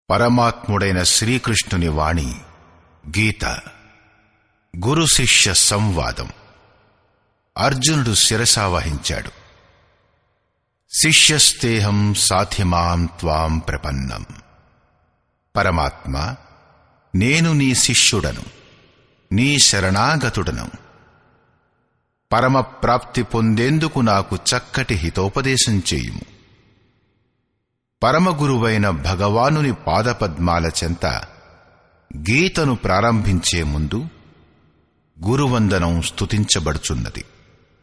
పరమాత్ముడైన శ్రీకృష్ణుని వాణి గీత. గురు శిష్య సంవాదం. అర్జునుడు శిరసావహించాడు. శిష్యస్తేహం సాధిమాం త్వాం ప్రపన్నం. పరమాత్మ, నేను నీ శిష్యుడను, నీ శరణాగతుడను. పరమప్రాప్తి పొందేందుకు నాకు చక్కటి హితోపదేశం చేయుము. పరమగురువైన భగవానుని పాదపద్మాల చెంత గీతను ప్రారంభించే ముందు గురువందనం స్తుతించబడుచున్నది.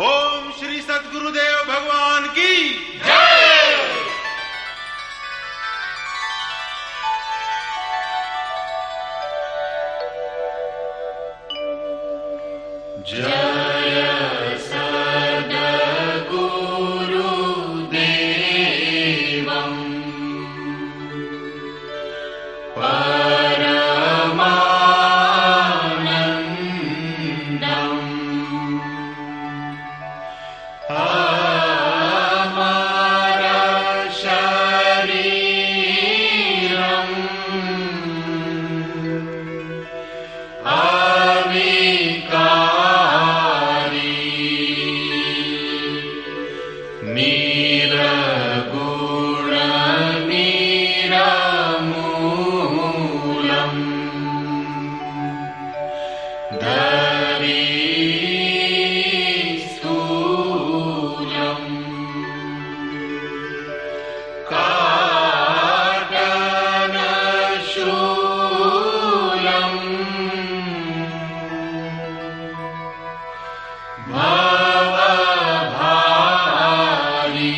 ఓం శ్రీ సద్గురుదేవ్ భగవాన్ కీ జై. జయ సద్గురుదేవం పరమానందం అమర శరీరం అవికారి నిరగుణ నిరమూలం ధరీ స్థూలం కాటనశూలం భవభారీ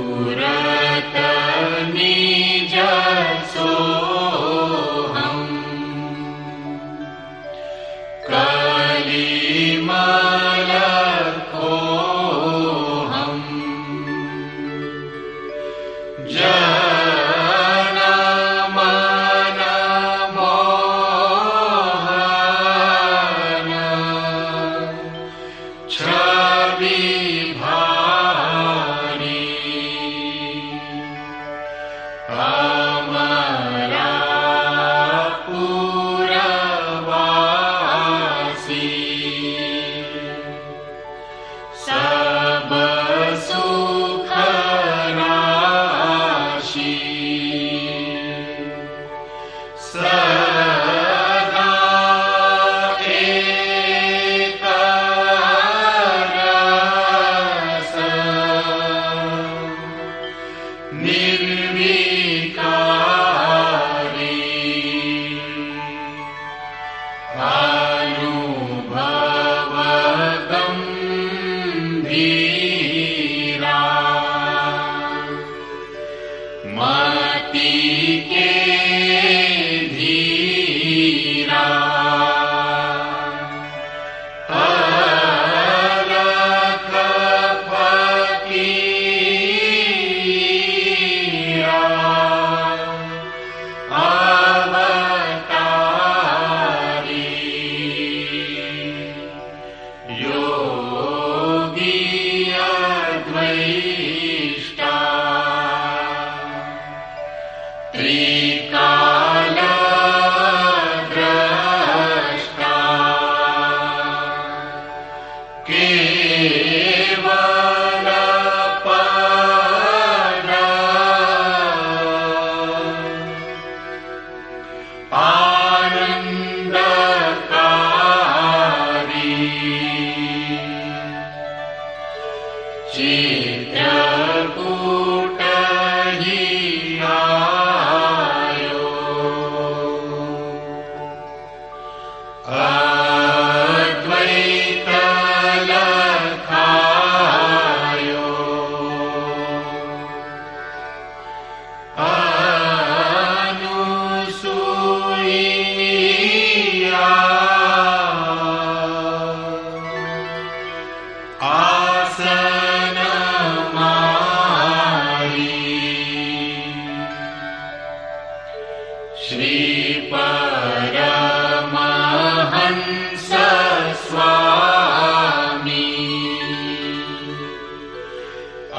సురత నిజ సోహం కలిమలకోహం జనమన మోహన ఛవి భారీ అమరాపురవాసి సబ సుఖ రాశి సదా ఏక రస నిర్వికారి అనుభవ గంభీరా మతి కే ధీరా అలఖ ఫకీరా అవతారి యోగి అద్వైష్టా త్రికాల ద్రష్టా కేవల పద ఆనందకారి చిత్రకూట ఆయో అద్వైత లఖాయో అనూసూయా ఆసనమాయి శ్రీ పరమహంస స్వామి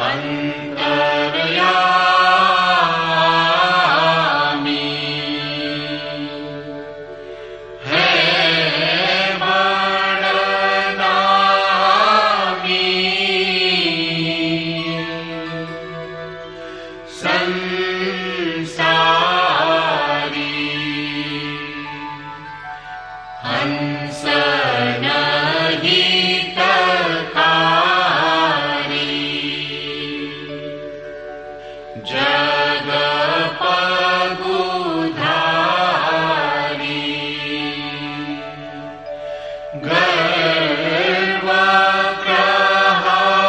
అంతర్యా जगपगुधारी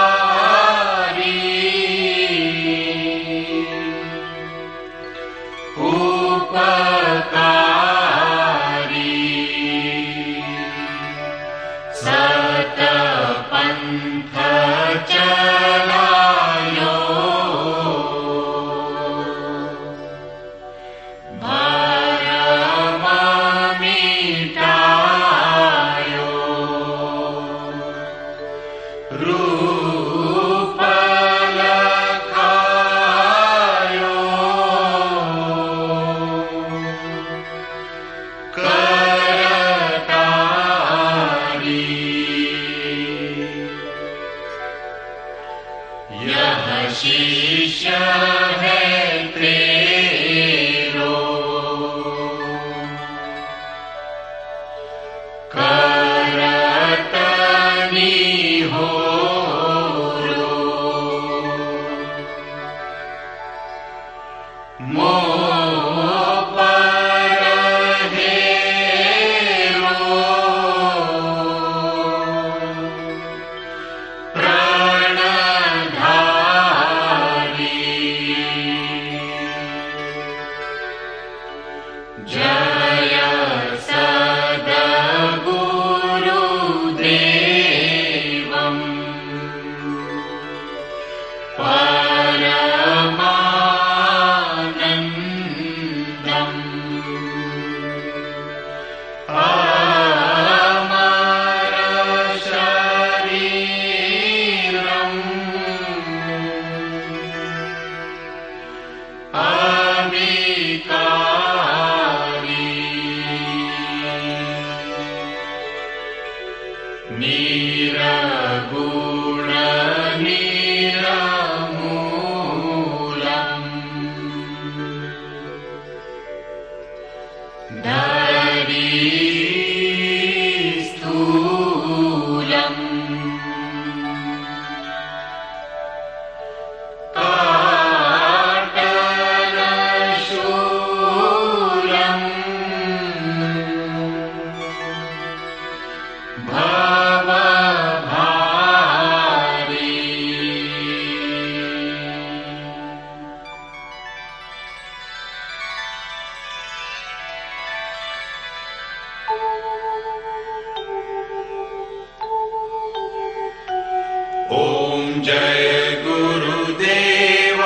गर्वप्रहारी उपकारी सतपन्थ चलायो भरम मिटायो रूप लखायो करतारी यह शिष्य है तेरो करतनी हो मोह पर हेरो प्राणधारी जय सद्गुरुदेवम् परमानन्दम् अमर शरीरम् अविकारी निरगुण निरमूलम् धरी स्थूलम् काटलशूलम् भवभारी ओम जय गुरुदेव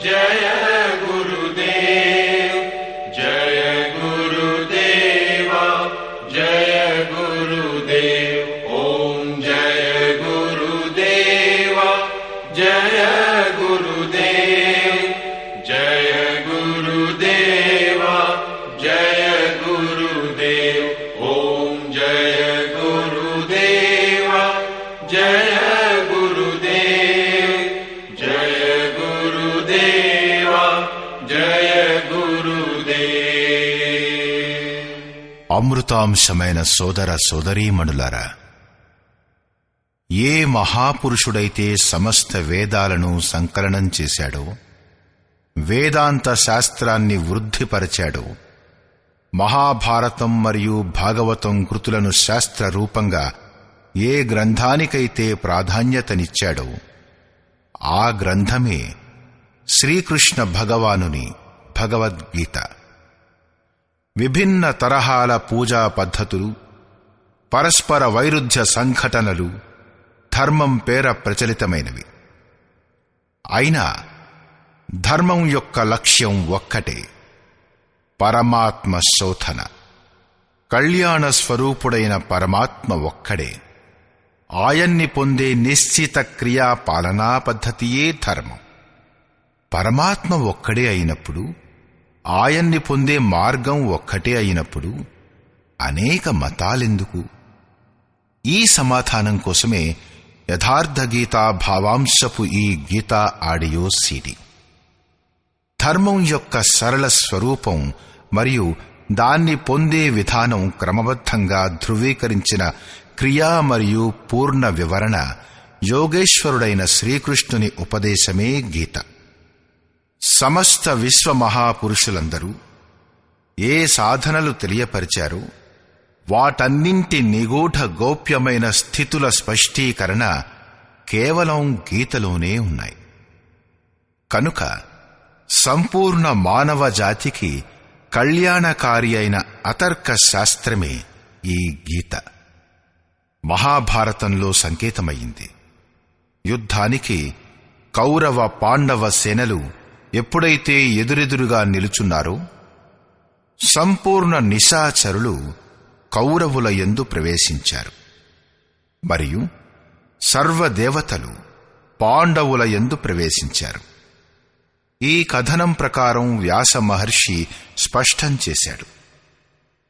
जय गुरुदेव जय गुरुदेव जय गुरुदेव ओम जय गुरुदेव जय गुरुदेव जय गुरुदेव जय गुरुदेव ओम जय गुरुदेव जय गुरुदेव जय गुरुदेव जय गुरुदेव అమృతాంశమైన సోదర సోదరీమణులారా, ఏ మహాపురుషుడైతే సమస్త వేదాలను సంకలనం చేశాడో, వేదాంత శాస్త్రాన్ని వృద్ధిపరచాడో, మహాభారతం మరియు భాగవతం కృతులను శాస్త్ర రూపంగా ఏ గ్రంథానికైతే ప్రాధాన్యతనిచ్చాడో, ఆ గ్రంథమే శ్రీకృష్ణ భగవానుని భగవద్గీత. విభిన్న తరహాల పూజా పద్ధతులు, పరస్పర వైరుధ్య సంఘటనలు ధర్మం పేర ప్రచలితమైనవి. అయినా ధర్మం యొక్క లక్ష్యం ఒక్కటే, పరమాత్మ శోధన. కళ్యాణ స్వరూపుడైన పరమాత్మ ఒక్కడే. ఆయన్ని పొందే నిశ్చిత క్రియా పాలనా పద్ధతియే ధర్మం. పరమాత్మ ఒక్కడే అయినప్పుడు, ఆయన్ని పొందే మార్గం ఒక్కటే అయినప్పుడు అనేక మతాలెందుకు? ఈ సమాధానం కోసమే యథార్థ గీతా భావాంశపు ఈ గీతా ఆడియో సీడీ. ధర్మం యొక్క సరళ స్వరూపం మరియు దాన్ని పొందే విధానం క్రమబద్ధంగా ధృవీకరించిన క్రియా మరియు పూర్ణ వివరణ యోగేశ్వరుడైన శ్రీకృష్ణుని ఉపదేశమే గీత. సమస్త విశ్వ మహాపురుషులందరూ ఏ సాధనలు తెలియపరిచారో వాటన్నింటి నిగూఢ గోప్యమైన స్థితుల స్పష్టీకరణ కేవలం గీతలోనే ఉన్నాయి. కనుక సంపూర్ణ మానవ జాతికి కళ్యాణకారి అయిన అతర్క శాస్త్రమే ఈ గీత. మహాభారతంలో సంకేతమయ్యింది. యుద్ధానికి కౌరవ పాండవ సేనలు ఎప్పుడైతే ఎదురెదురుగా నిలుచున్నారో సంపూర్ణ నిశాచరులు కౌరవుల యందు ప్రవేశించారు. మరియు సర్వదేవతలు పాండవుల యందు ప్రవేశించారు. ఈ కథనం ప్రకారం వ్యాస మహర్షి స్పష్టం చేశాడు.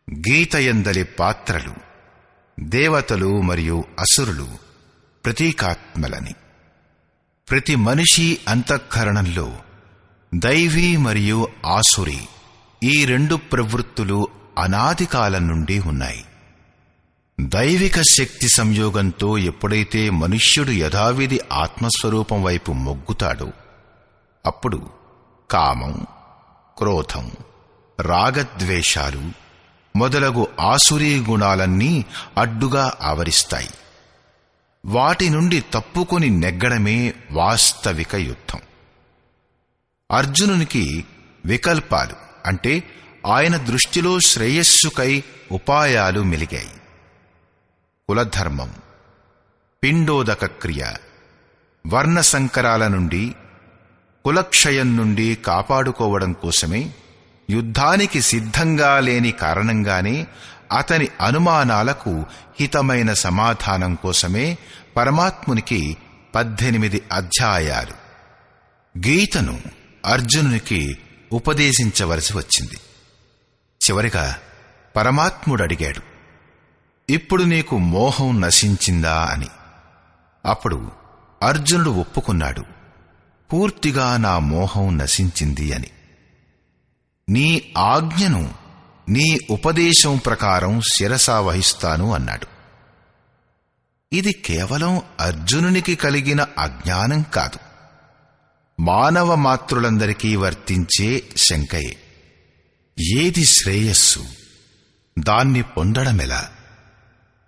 గీతయందలి పాత్రలు దేవతలు మరియు అసురులు ప్రతీకాత్మలని. ప్రతి మనిషి అంతఃకరణంలో దైవీ మరియు ఆసురి ఈ రెండు ప్రవృత్తులు అనాది కాలం నుండి ఉన్నాయి. దైవిక శక్తి సంయోగంతో ఎప్పుడైతే మనుష్యుడు యథావిధి ఆత్మస్వరూపం వైపు మొగ్గుతాడో అప్పుడు కామం, క్రోధం, రాగద్వేషాలు మొదలగు ఆసురీ గుణాలన్నీ అడ్డుగా ఆవరిస్తాయి. వాటి నుండి తప్పుకొని నెగ్గడమే వాస్తవిక యుద్ధం. అర్జునునికి వికల్పాలు అంటే ఆయన దృష్టిలో శ్రేయస్సుకై ఉపాయాలు మెలిగాయి. కులధర్మం, పిండోదక క్రియ, వర్ణ సంకరాల నుండి, కులక్షయం నుండి కాపాడుకోవడం కోసమే, యుద్ధానికి సిద్ధంగా లేని కారణంగానే అతని అనుమానాలకు హితమైన సమాధానం కోసమే పరమాత్మునికి 18 అధ్యాయాలు గీతను అర్జునునికి ఉపదేశించవలసి వచ్చింది. చివరిగా పరమాత్ముడడిగాడు, ఇప్పుడు నీకు మోహం నశించిందా అని. అప్పుడు అర్జునుడు ఒప్పుకున్నాడు, పూర్తిగా నా మోహం నశించింది అని. నీ ఆజ్ఞను నీ ఉపదేశం ప్రకారం శిరసా వహిస్తాను అన్నాడు. ఇది కేవలం అర్జునునికి కలిగిన అజ్ఞానం కాదు, మానవ మాతృలందరికీ వర్తించే శంకయే. ఏది శ్రేయస్సు, దాన్ని పొందడమెలా?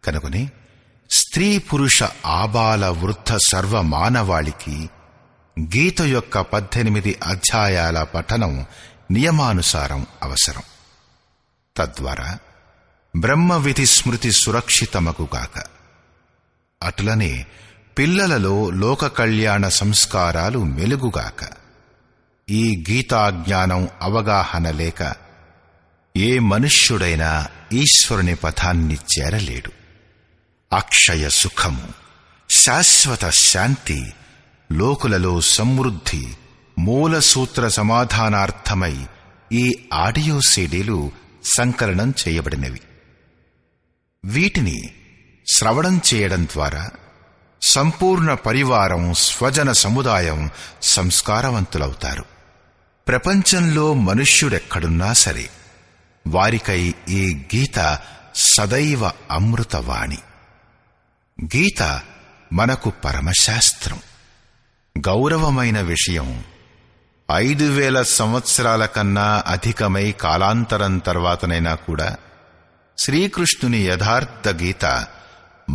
కనుకనే స్త్రీ పురుష ఆబాల వృద్ధ సర్వ మానవాళికి గీత యొక్క 18 అధ్యాయాల పఠనం నియమానుసారం అవసరం. తద్వారా బ్రహ్మ విధి స్మృతి సురక్షితమగుగాక. అటులనే పిల్లలలో లోక కళ్యాణ సంస్కారాలు మెలుగుగాక. ఈ గీతాజ్ఞానం అవగాహన లేక ఏ మనుష్యుడైనా ఈశ్వరుని పథాన్ని చేరలేడు. అక్షయ సుఖము, శాశ్వత శాంతి, లోకులలో సమృద్ధి మూలసూత్ర సమాధానార్థమై ఈ ఆడియో సీడీలు సంకలనం చేయబడినవి. వీటిని శ్రవణం చేయడం ద్వారా సంపూర్ణ పరివారం, స్వజన సముదాయం సంస్కారవంతులవుతారు. ప్రపంచంలో మనుష్యుడెక్కడున్నా సరే వారికై ఈ గీత సదైవ అమృతవాణి. గీత మనకు పరమశాస్త్రం. గౌరవమైన విషయం 5000 సంవత్సరాల కన్నా అధికమై కాలాంతరం తర్వాతనైనా కూడా శ్రీకృష్ణుని యథార్థ గీత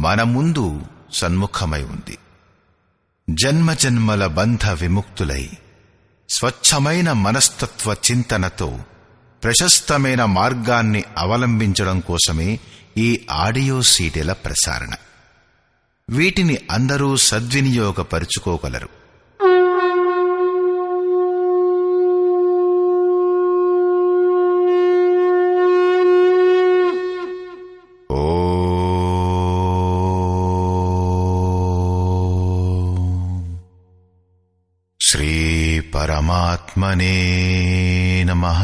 మన ముందు సన్ముఖమై ఉంది. జన్మజన్మల బంధ విముక్తులై స్వచ్ఛమైన మనస్తత్వ చింతనతో ప్రశస్తమైన మార్గాన్ని అవలంబించడం కోసమే ఈ ఆడియో సీడీల ప్రసారణ. వీటిని అందరూ సద్వినియోగపరుచుకోగలరు. శ్రీ పరమాత్మనే నమః.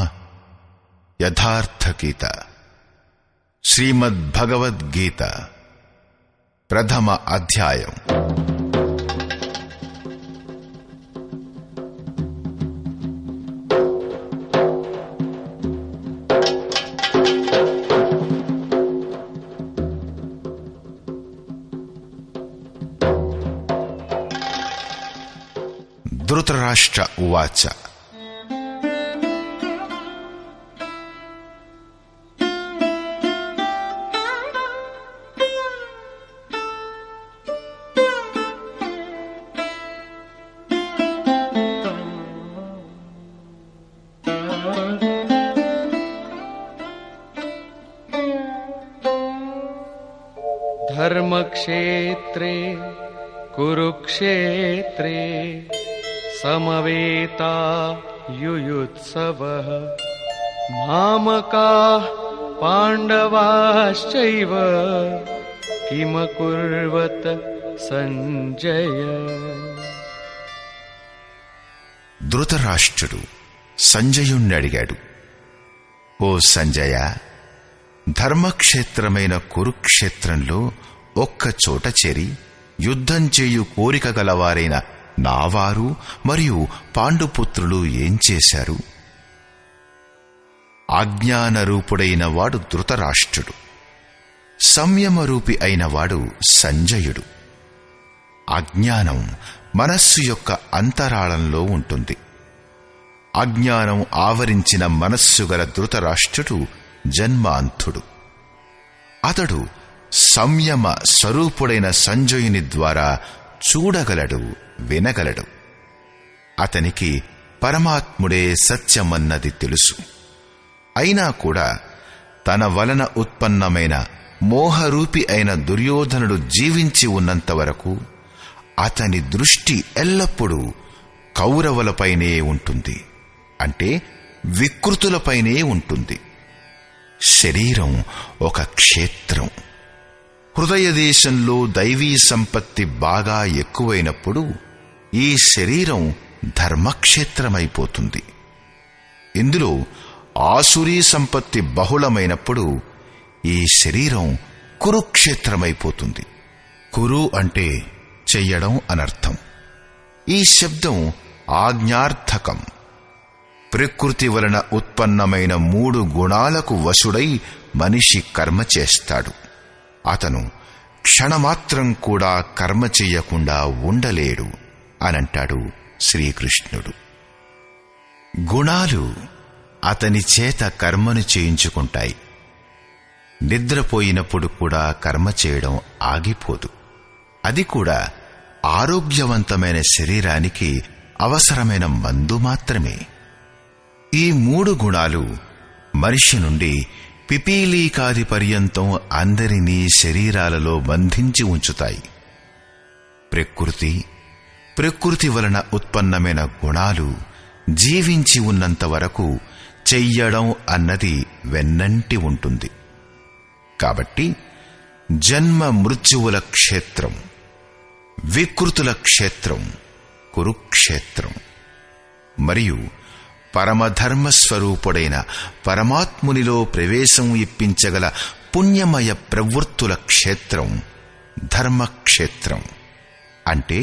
యథార్థ గీత, శ్రీమద్భగవద్గీత, ప్రథమ అధ్యాయం. ధృతరాష్ట్ర ఉవాచ ధర్మక్షేత్రే కురుక్షేత్రే సమవేతాయుయుత్సవః మామకాః పాండవాశ్చైవ కిమకుర్వత సంజయ. ధృతరాష్ట్రుడు సంజయుణ్ణి అడిగాడు, ఓ సంజయ, ధర్మక్షేత్రమైన కురుక్షేత్రంలో ఒక్కచోట చేరి యుద్ధం చేయు కోరిక గలవారైన నావారు మరియు పాండుపుత్రులు ఏం చేశారు? అజ్ఞానరూపుడైన వాడు ధృతరాష్ట్రుడు, సంయమరూపి అయినవాడు సంజయుడు. అజ్ఞానం మనస్సు యొక్క అంతరాళంలో ఉంటుంది. అజ్ఞానం ఆవరించిన మనస్సు గల ధృతరాష్ట్రుడు జన్మాంధుడు. అతడు సంయమ స్వరూపుడైన సంజయుని ద్వారా చూడగలడు, వినగలడు. అతనికి పరమాత్ముడే సత్యమన్నది తెలుసు. అయినా కూడా తన వలన ఉత్పన్నమైన మోహరూపి అయిన దుర్యోధనుడు జీవించి ఉన్నంత వరకు అతని దృష్టి ఎల్లప్పుడూ కౌరవులపైనే ఉంటుంది, అంటే వికృతులపైనే ఉంటుంది. శరీరం ఒక క్షేత్రం. హృదయదేశంలో దైవీ సంపత్తి బాగా ఎక్కువైనప్పుడు ఈ శరీరం ధర్మక్షేత్రమైపోతుంది. ఇందులో ఆసురీ సంపత్తి బహుళమైనప్పుడు ఈ శరీరం కురుక్షేత్రమైపోతుంది. కురు అంటే చెయ్యడం అనర్థం. ఈ శబ్దం ఆజ్ఞార్థకం. ప్రకృతి వలన ఉత్పన్నమైన 3 గుణాలకు వశుడై మనిషి కర్మ చేస్తాడు. అతను క్షణమాత్రం కూడా కర్మ చెయ్యకుండా ఉండలేడు అనంటాడు శ్రీకృష్ణుడు. గుణాలు అతని చేత కర్మను చేయించుకుంటాయి. నిద్రపోయినప్పుడు కూడా కర్మ చేయడం ఆగిపోదు. అది కూడా ఆరోగ్యవంతమైన శరీరానికి అవసరమైన మందు మాత్రమే. ఈ 3 గుణాలు మనిషి నుండి పిపీలీకాది పర్యంతం అందరినీ శరీరాలలో బంధించి ఉంచుతాయి. ప్రకృతి వలన ఉత్పన్నమైన గుణాలు జీవించి ఉన్నంత వరకు చెయ్యడం అన్నది వెన్నంటి ఉంటుంది. కాబట్టి జన్మ మృత్యువుల క్షేత్రం, వికృతుల క్షేత్రం కురుక్షేత్రం. మరియు పరమధర్మస్వరూపుడైన పరమాత్మునిలో ప్రవేశం ఇప్పించగల పుణ్యమయ ప్రవృత్తుల క్షేత్రం ధర్మక్షేత్రం, అంటే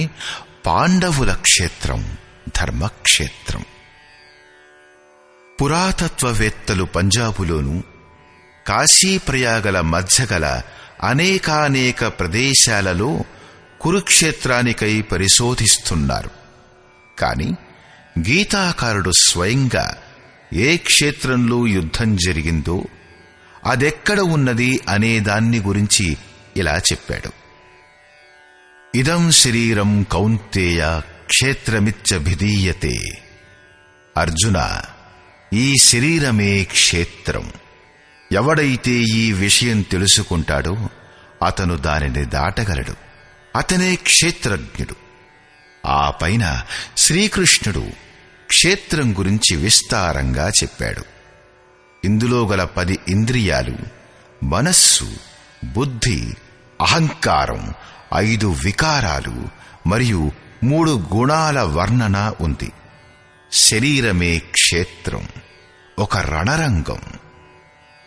పాండవుల క్షేత్రం ధర్మక్షేత్రం. పురాతత్వవేత్తలు పంజాబులోను కాశీప్రయాగల మధ్యగల అనేకానేక ప్రదేశాలలో కురుక్షేత్రానికై పరిశోధిస్తున్నారు. కాని గీతాకారుడు స్వయంగా ఏ క్షేత్రంలో యుద్ధం జరిగిందో అదెక్కడ ఉన్నది అనే దాన్ని గురించి ఇలా చెప్పాడు. ఇదం శరీరం కౌంతేయ క్షేత్రమిత్యభిధీయతే. అర్జున, ఈ శరీరమే క్షేత్రం. ఎవడైతే ఈ విషయం తెలుసుకుంటాడో అతను దానిని దాటగలడు. అతనే క్షేత్రజ్ఞుడు. ఆ పైన శ్రీకృష్ణుడు క్షేత్రం గురించి విస్తారంగా చెప్పాడు. ఇందులో గల 10 ఇంద్రియాలు, మనస్సు, బుద్ధి, అహంకారం, 5 వికారాలు మరియు 3 గుణాల వర్ణన ఉంది. శరీరమే క్షేత్రం, ఒక రణరంగం.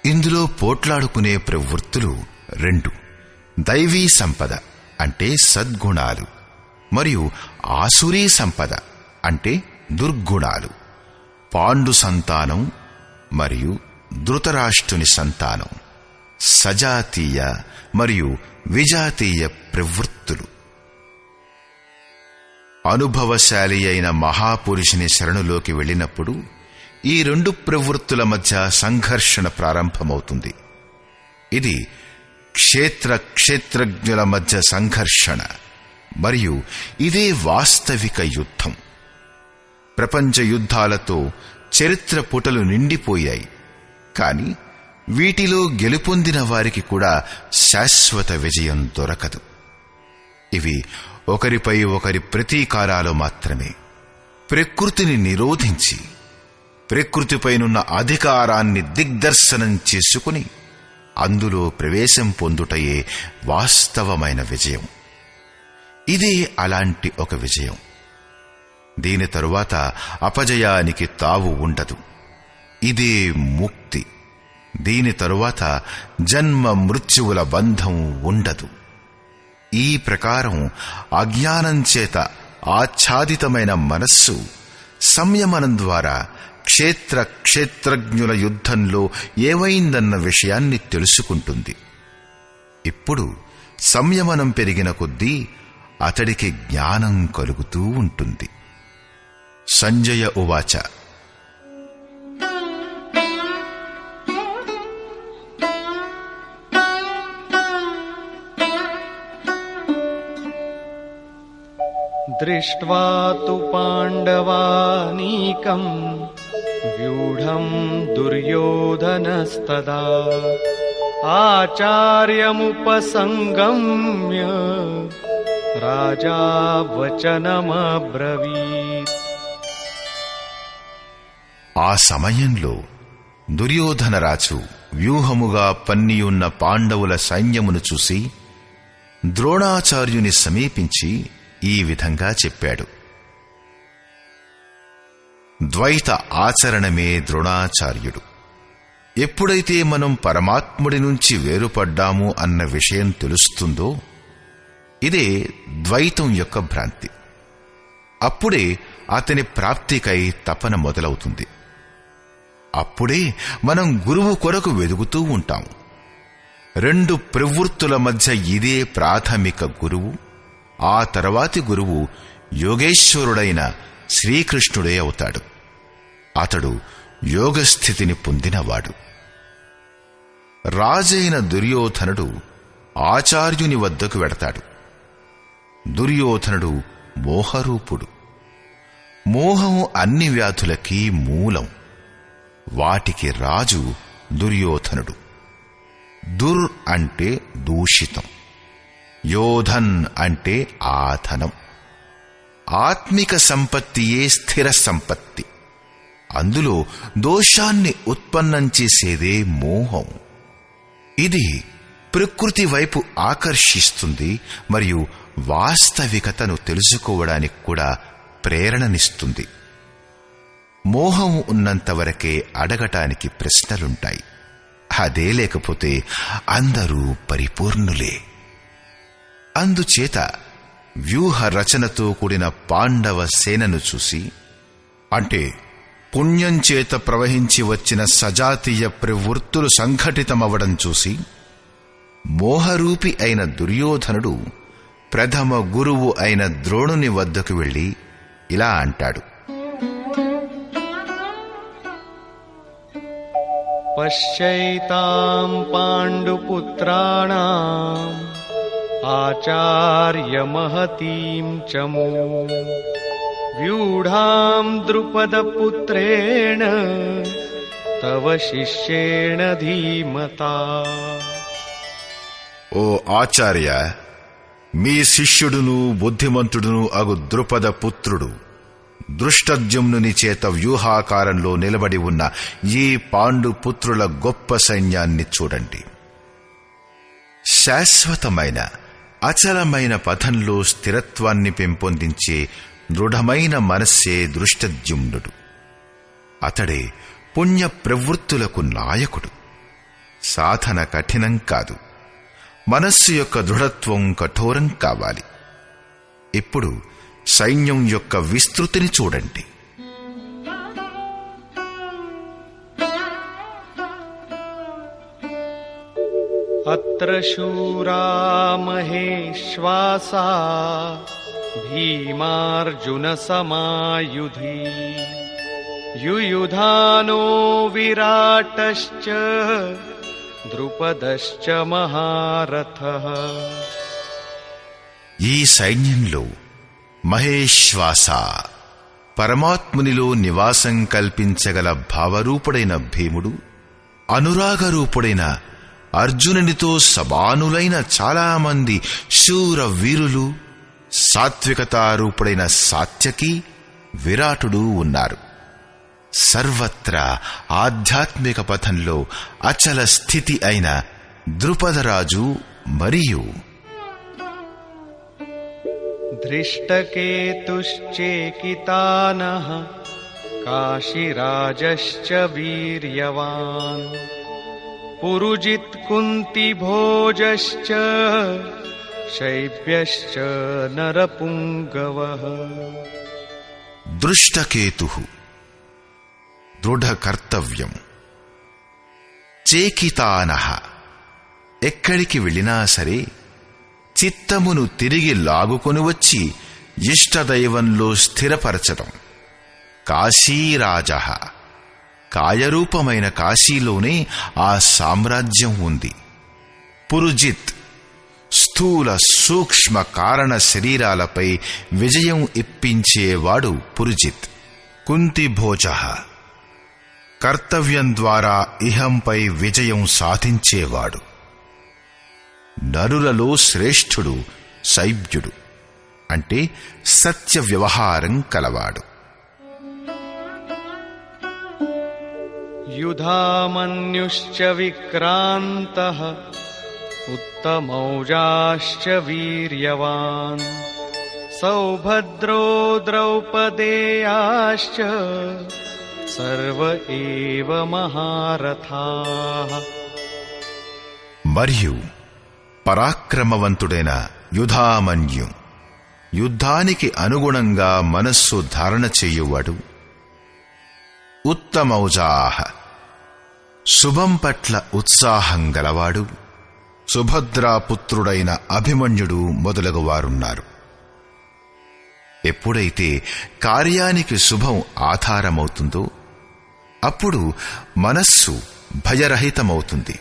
ఇందులో పోట్లాడుకునే ప్రవృత్తులు 2: దైవీ సంపద అంటే సద్గుణాలు, మరియు ఆసురీ సంపద అంటే దుర్గుణాలు. పాండు సంతానం మరియు ధృతరాష్ట్రుని సంతానం సజాతీయ మరియు విజాతీయ ప్రవృత్తులు. అనుభవశాలి అయిన మహాపురుషుని శరణులోకి వెళ్ళినప్పుడు ఈ 2 ప్రవృత్తుల మధ్య సంఘర్షణ ప్రారంభమవుతుంది. ఇది క్షేత్రజ్ఞుల మధ్య సంఘర్షణ, మరియు ఇదే వాస్తవిక యుద్ధం. ప్రపంచ యుద్ధాలతో చరిత్ర పుటలు నిండిపోయాయి. కాని వీటిలో గెలుపొందిన వారికి కూడా శాశ్వత విజయం దొరకదు. ఇవి ఒకరిపై ఒకరి ప్రతీకారాలు మాత్రమే. ప్రకృతిని నిరోధించి ప్రకృతిపైనున్న అధికారాన్ని దిగ్దర్శనం చేసుకుని అందులో ప్రవేశం పొందుటయే వాస్తవమైన విజయం. ఇదే అలాంటి ఒక విజయం. దీని తరువాత అపజయానికి తావు ఉండదు. ఇదే ముక్తి. దీని తరువాత జన్మ మృత్యువుల బంధం ఉండదు. ఈ ప్రకారం అజ్ఞానం చేత ఆచ్ఛాదితమైన మనస్సు సంయమనం ద్వారా క్షేత్రజ్ఞుల యుద్ధంలో ఏమైందన్న విషయాన్ని తెలుసుకుంటుంది. ఇప్పుడు సంయమనం పెరిగిన కొద్దీ అతడికి జ్ఞానం కలుగుతూ ఉంటుంది. సంజయ ఉవాచ. దృష్ట్వా తు పాండవానీకం వ్యూఢం దుర్యోధనస్తదా ఆచార్యముపసంగమ్య రాజా వచనమబ్రవీత్. ఆ సమయంలో దుర్యోధనరాజు వ్యూహముగా పన్నియున్న పాండవుల సైన్యమును చూసి ద్రోణాచార్యుని సమీపించి ఈ విధంగా చెప్పాడు. ద్వైత ఆచరణమే ద్రోణాచార్యుడు. ఎప్పుడైతే మనం పరమాత్ముడి నుంచి వేరుపడ్డాము అన్న విషయం తెలుస్తుందో ఇదే ద్వైతం యొక్క భ్రాంతి. అప్పుడే అతని ప్రాప్తికై తపన మొదలవుతుంది. అప్పుడే మనం గురువు కొరకు వెదుగుతూ ఉంటాం. రెండు ప్రవృత్తుల మధ్య ఇదే ప్రాథమిక గురువు. ఆ తర్వాతి గురువు యోగేశ్వరుడైన శ్రీకృష్ణుడే అవుతాడు. అతడు యోగస్థితిని పొందినవాడు. రాజైన దుర్యోధనుడు ఆచార్యుని వద్దకు వెడతాడు. దుర్యోధనుడు మోహరూపుడు. మోహం అన్ని వ్యాధులకి మూలం. వాటికి రాజు దుర్యోధనుడు. దుర్ అంటే దూషితం, యోధన్ అంటే ఆధనం. ఆత్మిక సంపత్తియే స్థిర సంపత్తి. అందులో దోషాన్ని ఉత్పన్నం చేసేదే మోహం. ఇది ప్రకృతి వైపు ఆకర్షిస్తుంది మరియు వాస్తవికతను తెలుసుకోవడానికి కూడా ప్రేరణనిస్తుంది. మోహం ఉన్నంతవరకే అడగటానికి ప్రశ్నలుంటాయి. అదే లేకపోతే అందరూ పరిపూర్ణులే. అందుచేత వ్యూహ రచనతో కూడిన పాండవ సేనను చూసి, అంటే పుణ్యం చేత ప్రవహించి వచ్చిన సజాతీయ ప్రవృత్తులు సంఘటితమవడం చూసి మోహరూపి అయిన దుర్యోధనుడు ప్రథమ గురువు అయిన ద్రోణుని వద్దకు వెళ్లి ఇలా అంటాడు. పశ్యైతాం పాండుపుత్రాణాం ఆచార్యమహతీం చమూ వ్యూఢాం ద్రుపదపుత్రేణ తవ శిష్యేణ ధీమతా. ఓ ఆచార్య, మీ శిష్యుడును బుద్ధిమంతుడును అగు ద్రుపద పుత్రుడు దృష్టద్యుమ్నుని చేత వ్యూహాకారంలో నిలబడి ఉన్న ఈ పాండుపుత్రుల గొప్ప సైన్యాన్ని చూడండి. శాశ్వతమైన అచలమైన పథంలో స్థిరత్వాన్ని పెంపొందించే దృఢమైన మనస్సే దృష్టద్యుమ్నుడు. అతడే పుణ్య ప్రవృత్తులకు నాయకుడు. సాధన కఠినం కాదు, మనస్సు యొక్క దృఢత్వం కఠోరం కావాలి. ఇప్పుడు సైన్యం యొక్క విస్తృతిని చూడండి. అత్ర శూరా మహేశ్వాసా భీమార్జున సమాయుధి యుయుధానో విరాటశ్చ ద్రుపదశ్చ మహారథః. ఈ సైన్యంలో మహేశ్వాస, పరమాత్మునిలో నివాసం కల్పించగల భావరూపుడైన భీముడు, అనురాగరూపుడైన అర్జునునితో సమానులైన చాలామంది శూర వీరులు, సాత్వికతారూపుడైన సాత్యకి, విరాటుడు ఉన్నారు. సర్వత్రా ఆధ్యాత్మిక పథంలో అచల స్థితి అయిన ద్రుపదరాజు మరియు धृष्टकेतुश्चेकितानः काशीराजश्च वीर्यवान् पुरुजित् कुन्तिभोजश्च शैब्यश्च नरपुङ्गवः. దృష్టకేతు దృఢ కర్తవ్యం, చేకితానః ఎక్కడికి వెళ్ళినా సరే చిత్తమును తిరిగి లాగుకొని వచ్చి ఇష్టదైవంలో స్థిరపరచడం. కాశీరాజః కాయరూపమైన కాశీలోనే ఆ సామ్రాజ్యం ఉంది. పురుజిత్ స్థూల సూక్ష్మ కారణ శరీరాలపై విజయం ఇప్పించేవాడు పురుజిత్. కుంతిభోజః కర్తవ్యం ద్వారా ఇహంపై విజయం సాధించేవాడు. నరులలో శ్రేష్ఠుడు శైబ్యుడు, అంటే సత్య వ్యవహారం కలవాడు. युधामन्युश्च विक्रान्तः उत्तमौजाश्च वीर्यवान् सौभद्रो द्रौपदेयाश्च सर्व एव महारथाः. మరియు పరాక్రమవంతుడైన యుధామన్యు, యుద్ధానికి అనుగుణంగా మనస్సు ధారణ చేయువాడు. ఉత్తమౌజాః శుభం పట్ల ఉత్సాహం గలవాడు. సుభద్రాపుత్రుడైన అభిమన్యుడు మొదలగువారున్నారు. ఎప్పుడైతే కార్యానికి శుభం ఆధారమవుతుందో అప్పుడు మనస్సు భయరహితమవుతుంది.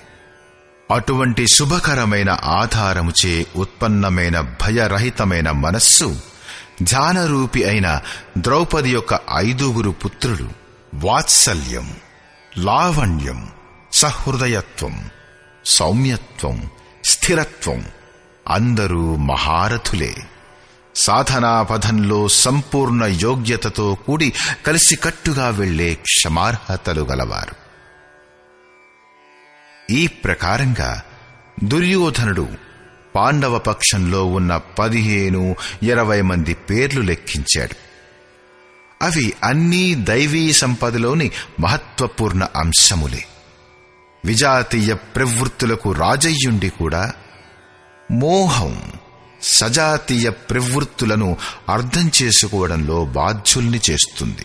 అటువంటి శుభకరమైన ఆధారముచే ఉత్పన్నమైన భయరహితమైన మనస్సు ధ్యానరూపి అయిన ద్రౌపది యొక్క 5 పుత్రులు వాత్సల్యం, లావణ్యం, సహృదయత్వం, సౌమ్యత్వం, స్థిరత్వం అందరూ మహారథులే. సాధనాపథంలో సంపూర్ణ యోగ్యతతో కూడి కలిసికట్టుగా వెళ్లే క్షమార్హతలు గలవారు. ఈ ప్రకారంగా దుర్యోధనుడు పాండవ పక్షంలో ఉన్న 15-20 మంది పేర్లు లెక్కించాడు. అవి అన్నీ దైవీ సంపదలోని మహత్వపూర్ణ అంశములే. విజాతీయ ప్రవృత్తులకు రాజయ్యుండి కూడా మోహం సజాతీయ ప్రవృత్తులను అర్థం చేసుకోవడంలో బాధ్యుల్ని చేస్తుంది.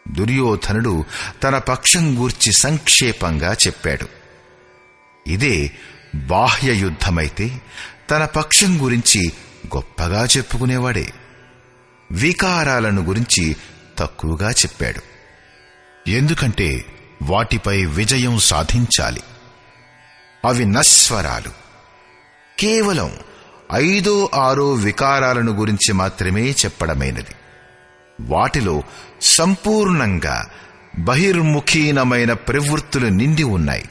దుర్యోధనుడు తన పక్షం గూర్చి సంక్షేపంగా చెప్పాడు. ఇదే బాహ్య యుద్ధమైతే తన పక్షం గురించి గొప్పగా చెప్పుకునేవాడే. వికారాలను గురించి తక్కువగా చెప్పాడు. ఎందుకంటే వాటిపై విజయం సాధించాలి. అవి నశ్వరాలు. కేవలం 5-6 వికారాలను గురించి మాత్రమే చెప్పడమైనది. వాటిలో సంపూర్ణంగా బహిర్ముఖీనమైన ప్రవృత్తులు నిండి ఉన్నాయి.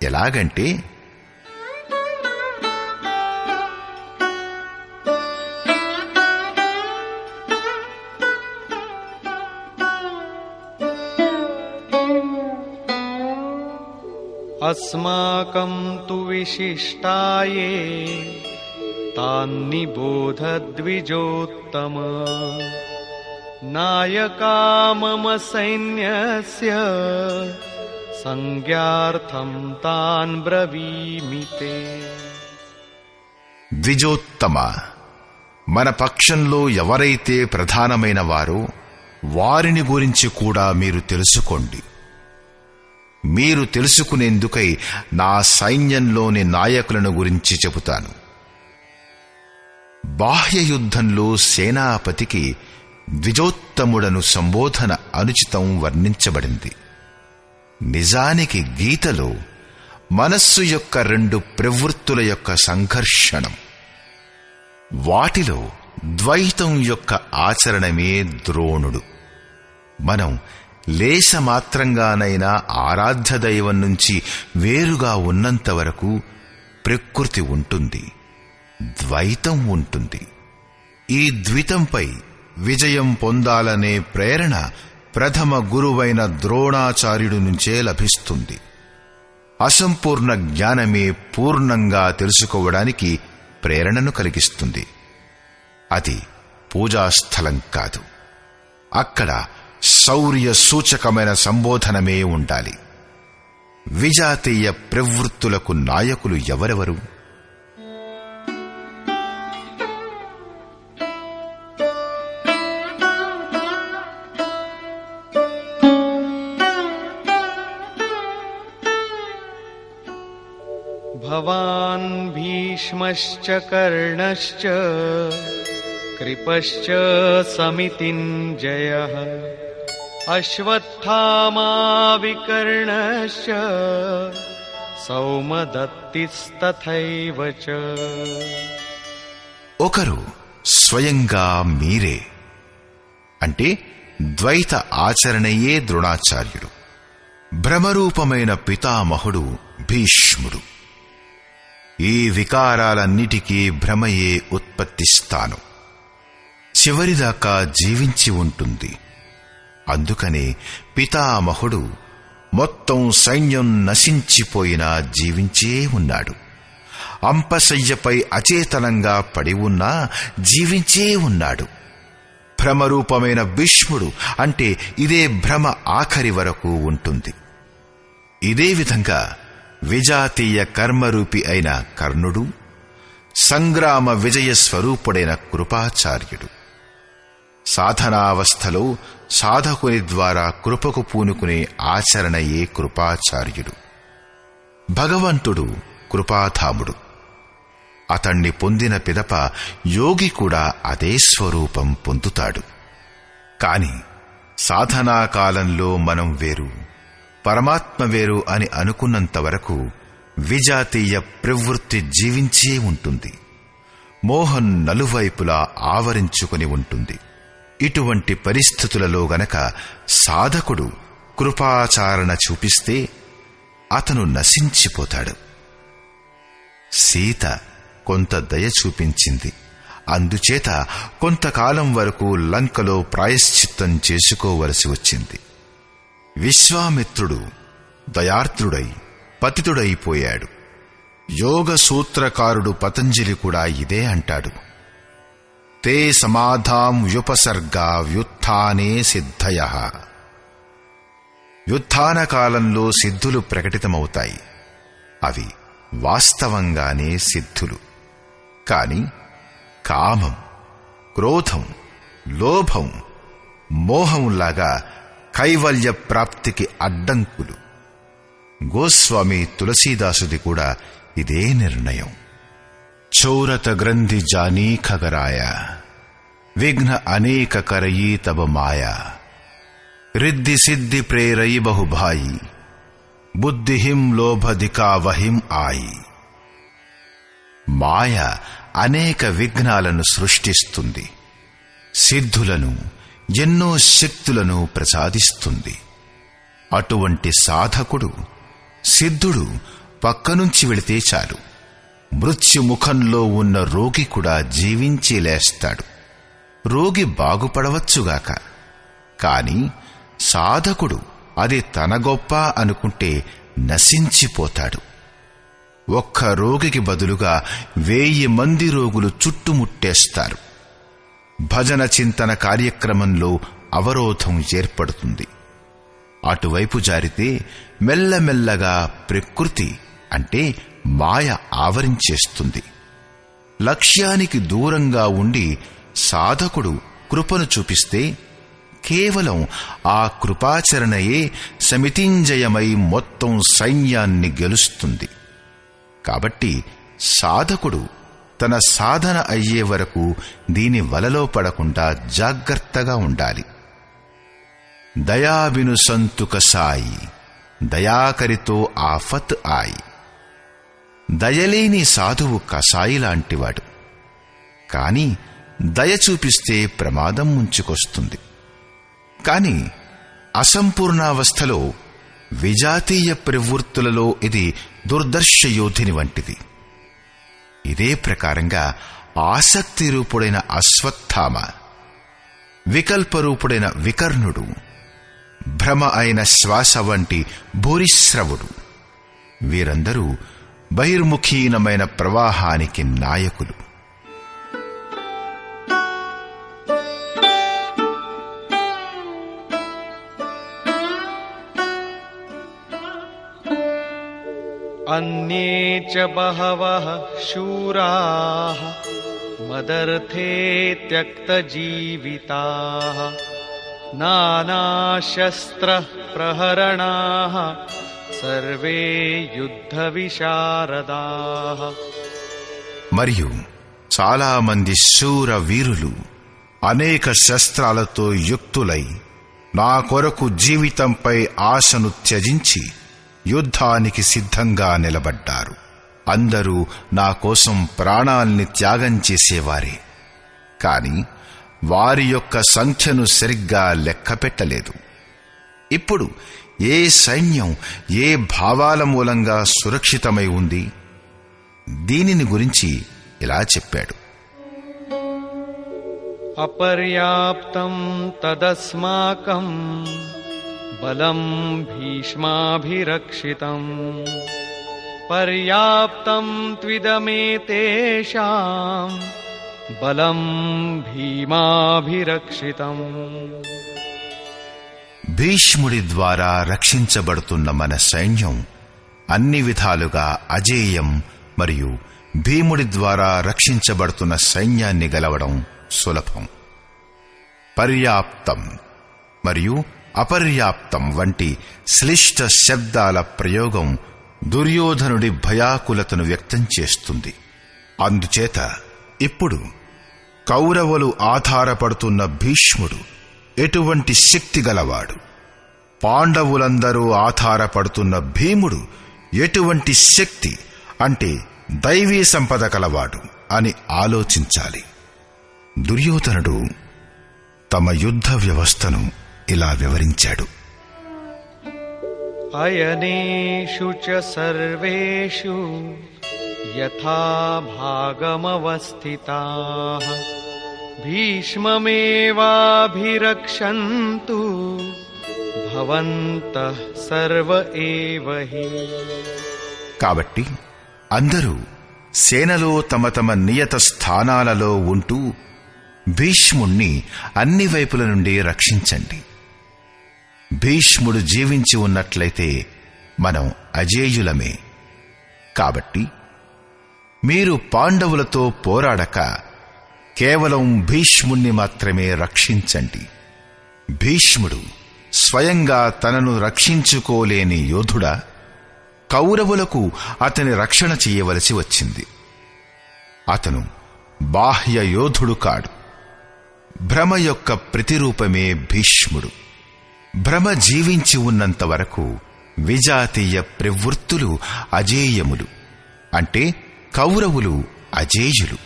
ఎలాగంటే अस्माकं तु विशिष्टाये तान्निबोध द्विजोत्तम नायका मम सैन्यस्य संज्ञार्थं तान् ब्रवीमि ते. ద్విజోత్తమ, మన పక్షంలో ఎవరైతే ప్రధానమైన వారో వారిని గురించి కూడా మీరు తెలుసుకోండి. మీరు తెలుసుకునేందుకై నా సైన్యంలోని నాయకులను గురించి చెబుతాను. బాహ్య యుద్ధంలో సేనాపతికి ద్విజోత్తముడను సంబోధన అనుచితం వర్ణించబడింది. నిజానికి గీతలో మనస్సు యొక్క 2 ప్రవృత్తుల యొక్క సంఘర్షణం. వాటిలో ద్వైతం యొక్క ఆచరణమే ద్రోణుడు. మనం లేశమాత్రంగానైనా ఆరాధ్య దైవం నుంచి వేరుగా ఉన్నంత వరకు ప్రకృతి ఉంటుంది, ద్వైతం ఉంటుంది. ఈ ద్వితంపై విజయం పొందాలనే ప్రేరణ ప్రథమ గురువైన ద్రోణాచార్యుడి నుంచే లభిస్తుంది. అసంపూర్ణ జ్ఞానమే పూర్ణంగా తెలుసుకోవడానికి ప్రేరణను కలిగిస్తుంది. అది పూజాస్థలం కాదు. అక్కడ శౌర్య సూచకమైన సంబోధనమే ఉండాలి. విజాతీయ ప్రవృత్తులకు నాయకులు ఎవరెవరు? భవాన్ భీష్మశ్చ కర్ణశ్చ కృపశ్చ సమితింజయః అశ్వత్థామా వికర్ణశ్చ సౌమదత్తిస్తథైవ చ. ఒకరు స్వయంగా మీరే, అంటే ద్వైత ఆచరణయే ద్రోణాచార్యుడు. భ్రమరూపమైన పితామహుడు భీష్ముడు. ఈ వికారాలన్నిటికీ భ్రమయే ఉత్పత్తిస్తాను. చివరిదాకా జీవించి ఉంటుంది. అందుకనే పితామహుడు మొత్తం సైన్యం నశించిపోయినా జీవించే ఉన్నాడు. అంపశయ్యపై అచేతనంగా పడి ఉన్నా జీవించే ఉన్నాడు. భ్రమరూపమైన భీష్ముడు అంటే ఇదే భ్రమ ఆఖరి వరకు ఉంటుంది. ఇదే విధంగా విజాతీయ కర్మరూపి అయిన కర్ణుడు, సంగ్రామ విజయ స్వరూపుడైన కృపాచార్యుడు. సాధనావస్థలో సాధకుని ద్వారా కృపకు పూనుకునే ఆచరణయే కృపాచార్యుడు. భగవంతుడు కృపాధాముడు. అతణ్ణి పొందిన పిదప యోగి కూడా అదే స్వరూపం పొందుతాడు. కాని సాధనాకాలంలో మనం వేరు, పరమాత్మ వేరు అని అనుకున్నంత వరకు విజాతీయ ప్రవృత్తి జీవించే ఉంటుంది. మోహం నలువైపులా ఆవరించుకుని ఉంటుంది. ఇటువంటి పరిస్థితులలో గనక సాధకుడు కృపాచారణ చూపిస్తే అతను నశించిపోతాడు. సీత కొంత దయ చూపించింది. అందుచేత కొంతకాలం వరకు లంకలో ప్రాయశ్చిత్తం చేసుకోవలసి వచ్చింది. విశ్వామిత్రుడు దయార్ద్రుడై పతితుడైపోయాడు. యోగ సూత్రకారుడు పతంజలి కూడా ఇదే అంటాడు. తే సమాధాం వ్యుపసర్గా వ్యుత్థానే సిద్ధయః. వ్యుత్థాన కాలంలో సిద్ధులు ప్రకటితమవుతాయి. అవి వాస్తవంగానే సిద్ధులు. కాని కామం, క్రోధం, లోభం, మోహంలాగా కైవల్య ప్రాప్తికి అడ్డంకులు. గోస్వామి తులసీదాసుది కూడా ఇదే నిర్ణయం. చౌరత గ్రంథి జానీ ఖగరాయ విఘ్న అనేక కరయీ తబ మాయా రిద్ధి సిద్ధి ప్రేరయి బహుభాయి బుద్ధిహిం లోభధికావహిం ఆయి. మాయ అనేక విఘ్నాలను సృష్టిస్తుంది. సిద్ధులను, ఎన్నో శక్తులను ప్రసాదిస్తుంది. అటువంటి సాధకుడు, సిద్ధుడు పక్కనుంచి వెళితే చాలు, మృత్యుముఖంలో ఉన్న రోగి కూడా జీవించి లేస్తాడు. రోగి బాగుపడవచ్చుగాక. కాని సాధకుడు అది తన గొప్ప అనుకుంటే నశించిపోతాడు. ఒక్క రోగికి బదులుగా 1000 మంది రోగులు చుట్టుముట్టేస్తారు. భజన చింతన కార్యక్రమంలో అవరోధం ఏర్పడుతుంది. అటువైపు జారితే మెల్లమెల్లగా ప్రకృతి అంటే మాయ ఆవరించేస్తుంది. లక్ష్యానికి దూరంగా ఉండి సాధకుడు కృపను చూపిస్తే కేవలం ఆ కృపాచరణయే సమితింజయమై మొత్తం సైన్యాన్ని గెలుస్తుంది. కాబట్టి సాధకుడు తన సాధన అయ్యే వరకు దీని వలలో పడకుండా జాగ్రత్తగా ఉండాలి. దయాబిను సంతుక సాయి దయాకరితో ఆఫత్ ఆయి. దయలేని సాధువు కసాయిలాంటివాడు. కాని దయ చూపిస్తే ప్రమాదం ముంచుకొస్తుంది. కాని అసంపూర్ణావస్థలో విజాతీయ ప్రవృత్తులలో ఇది దుర్దర్శ యోధిని వంటిది. ఇదే ప్రకారంగా ఆసక్తి రూపుడైన అశ్వత్థామ, వికల్పరూపుడైన వికర్ణుడు, భ్రమ అయిన శ్వాస వంటి భూరిశ్రవుడు, వీరందరూ బహిర్ముఖీనమైన ప్రవాహానికి నాయకులు. అన్యే చ బహవః శూరాః మదర్థే త్యక్తజీవితాః నానాశస్త్ర ప్రహరణాః సర్వే యుద్ధ విశారదాః. మరియు చాలా మంది శూర వీరులు అనేక శస్త్రాలతో యుక్తులై నా కొరకు జీవితంపై ఆశను త్యజించి యుద్ధానికి సిద్ధంగా నిలబడ్డారు. అందరూ నా కోసం ప్రాణాల్ని త్యాగం చేసేవారే, కాని వారి యొక్క సంఖ్యను సరిగ్గా లెక్కపెట్టలేదు. ఇప్పుడు ఏ సైన్యం ఏ భావాల మూలంగా సురక్షితమై ఉంది? దీనిని గురించి ఇలా చెప్పాడు: అపర్యాప్తం తదస్మాకం బలం భీష్మాభిరక్షితం పర్యాప్తం త్విదమేతేషాం బలం భీమాభిరక్షితం. భీష్ముడి ద్వారా రక్షించబడుతున్న మన సైన్యం అన్ని విధాలుగా అజేయం మరియు భీముడి ద్వారా రక్షించబడుతున్న సైన్యాన్ని గెలవడం సులభం. పర్యాప్తం మరియు అపర్యాప్తం వంటి శ్లిష్ట శబ్దాల ప్రయోగం దుర్యోధనుడి భయాకులతను వ్యక్తం చేస్తుంది. అందుచేత ఇప్పుడు కౌరవులు ఆధారపడుతున్న భీష్ముడు ఎటువంటి శక్తి గలవాడు, పాండవులందరూ ఆధారపడుతున్న భీముడు ఎటువంటి శక్తి అంటే దైవీ సంపద కలవాడు అని ఆలోచించాలి. దుర్యోధనుడు తమ యుద్ధ వ్యవస్థను ఇలా వివరించాడు: అయనేషు చ సర్వేషు యథా భాగమవస్థితాః భీష్మమేవాభిరక్షन्तు భవంతః సర్వ ఏవ హి. కాబట్టి అందరూ సేనలో తమ తమ నియత స్థానాలలో ఉంటూ భీష్ముణ్ణి అన్ని వైపుల నుండి రక్షించండి. భీష్ముడు జీవించి ఉన్నట్లయితే మనం అజేయులమే. కాబట్టి మీరు పాండవులతో పోరాడక కేవలం భీష్ముణ్ణి మాత్రమే రక్షించండి. భీష్ముడు స్వయంగా తనను రక్షించుకోలేని యోధుడా? కౌరవులకు అతని రక్షణ చెయ్యవలసి వచ్చింది. అతను బాహ్య యోధుడు కాడు. భ్రమ యొక్క ప్రతిరూపమే భీష్ముడు. భ్రమ జీవించి ఉన్నంత వరకు విజాతీయ ప్రవృత్తులు అజేయములు, అంటే కౌరవులు అజేయులు.